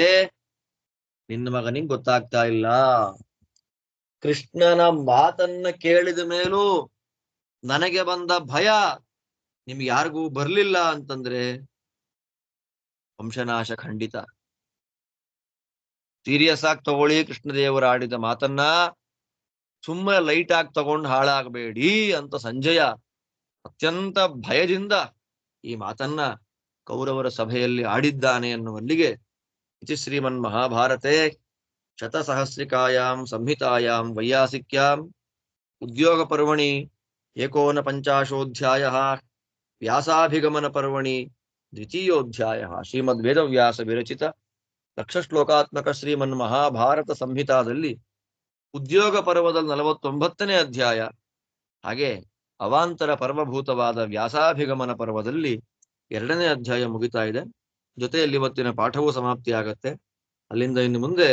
ನಿನ್ನ ಮಗನಿಗೆ ಗೊತ್ತಾಗ್ತಾ ಇಲ್ಲ. ಕೃಷ್ಣನ ಮಾತನ್ನ ಕೇಳಿದ ಮೇಲೂ ನನಗೆ ಬಂದ ಭಯ ನಿಮ್ಗೆ ಯಾರಿಗೂ ಬರ್ಲಿಲ್ಲ ಅಂತಂದ್ರೆ ವಂಶನಾಶ ಖಂಡಿತ. ಸೀರಿಯಸ್ ಆಗಿ ತಗೊಳ್ಳಿ. ಕೃಷ್ಣದೇವರು ಆಡಿದ ಮಾತನ್ನ ಸುಮ್ಮನೆ ಲೈಟ್ ಆಗಿ ತಗೊಂಡು ಹಾಳಾಗಬೇಡಿ ಅಂತ ಸಂಜಯ ಅತ್ಯಂತ ಭಯದಿಂದ ಈ ಮಾತನ್ನ ಕೌರವರ ಸಭೆಯಲ್ಲಿ ಆಡಿದ್ದಾನೆ ಎನ್ನುವಲ್ಲಿಗೆ ಇತಿ ಶ್ರೀಮನ್ ಮಹಾಭಾರತೆ ಶತಸಹಸ್ರಿಕಾಯಾಂ ಸಂಹಿತಾಯಾಂ ವೈಯಾಸಿಕ್ಯಾಂ ಉದ್ಯೋಗ ಪರ್ವಣಿ ಏಕೋನ ಪಂಚಾಶೋಧ್ಯಾಯ ವ್ಯಾಸಾಭಿಗಮನ ಪರ್ವಣಿ ದ್ವಿತೀಯೋಧ್ಯಾಯ ಶ್ರೀಮದ್ ವೇದವ್ಯಾಸ ವಿರಚಿತ ಲಕ್ಷ ಶ್ಲೋಕಾತ್ಮಕ ಶ್ರೀಮನ್ ಮಹಾಭಾರತ ಸಂಹಿತಾದಲ್ಲಿ ಉದ್ಯೋಗ ಪರ್ವದಲ್ಲಿ 49ನೇ ಅಧ್ಯಾಯ, ಹಾಗೆ ಅವಾಂತರ ಪರ್ವಭೂತವಾದ ವ್ಯಾಸಾಭಿಗಮನ ಪರ್ವದಲ್ಲಿ 2ನೇ ಅಧ್ಯಾಯ ಮುಗಿತಾ ಇದೆ. ಜೊತೆಯಲ್ಲಿ ಇವತ್ತಿನ ಪಾಠವೂ ಸಮಾಪ್ತಿಯಾಗತ್ತೆ. ಅಲ್ಲಿಂದ ಇನ್ನು ಮುಂದೆ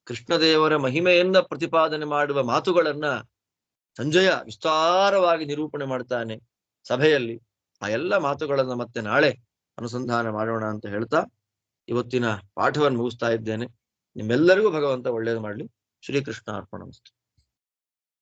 ಕೃಷ್ಣದೇವರ ಮಹಿಮೆಯನ್ನ ಪ್ರತಿಪಾದನೆ ಮಾಡುವ ಮಾತುಗಳನ್ನ ಸಂಜಯ ವಿಸ್ತಾರವಾಗಿ ನಿರೂಪಣೆ ಮಾಡ್ತಾನೆ ಸಭೆಯಲ್ಲಿ. ಆ ಎಲ್ಲ ಮಾತುಗಳನ್ನ ಮತ್ತೆ ನಾಳೆ ಅನುಸಂಧಾನ ಮಾಡೋಣ ಅಂತ ಹೇಳ್ತಾ ಇವತ್ತಿನ ಪಾಠವನ್ನು ಮುಗಿಸ್ತಾ ಇದ್ದೇನೆ. ನಿಮ್ಮೆಲ್ಲರಿಗೂ ಭಗವಂತ ಒಳ್ಳೇದು ಮಾಡಲಿ. ಶ್ರೀಕೃಷ್ಣ ಅರ್ಪಣಮಸ್ತು.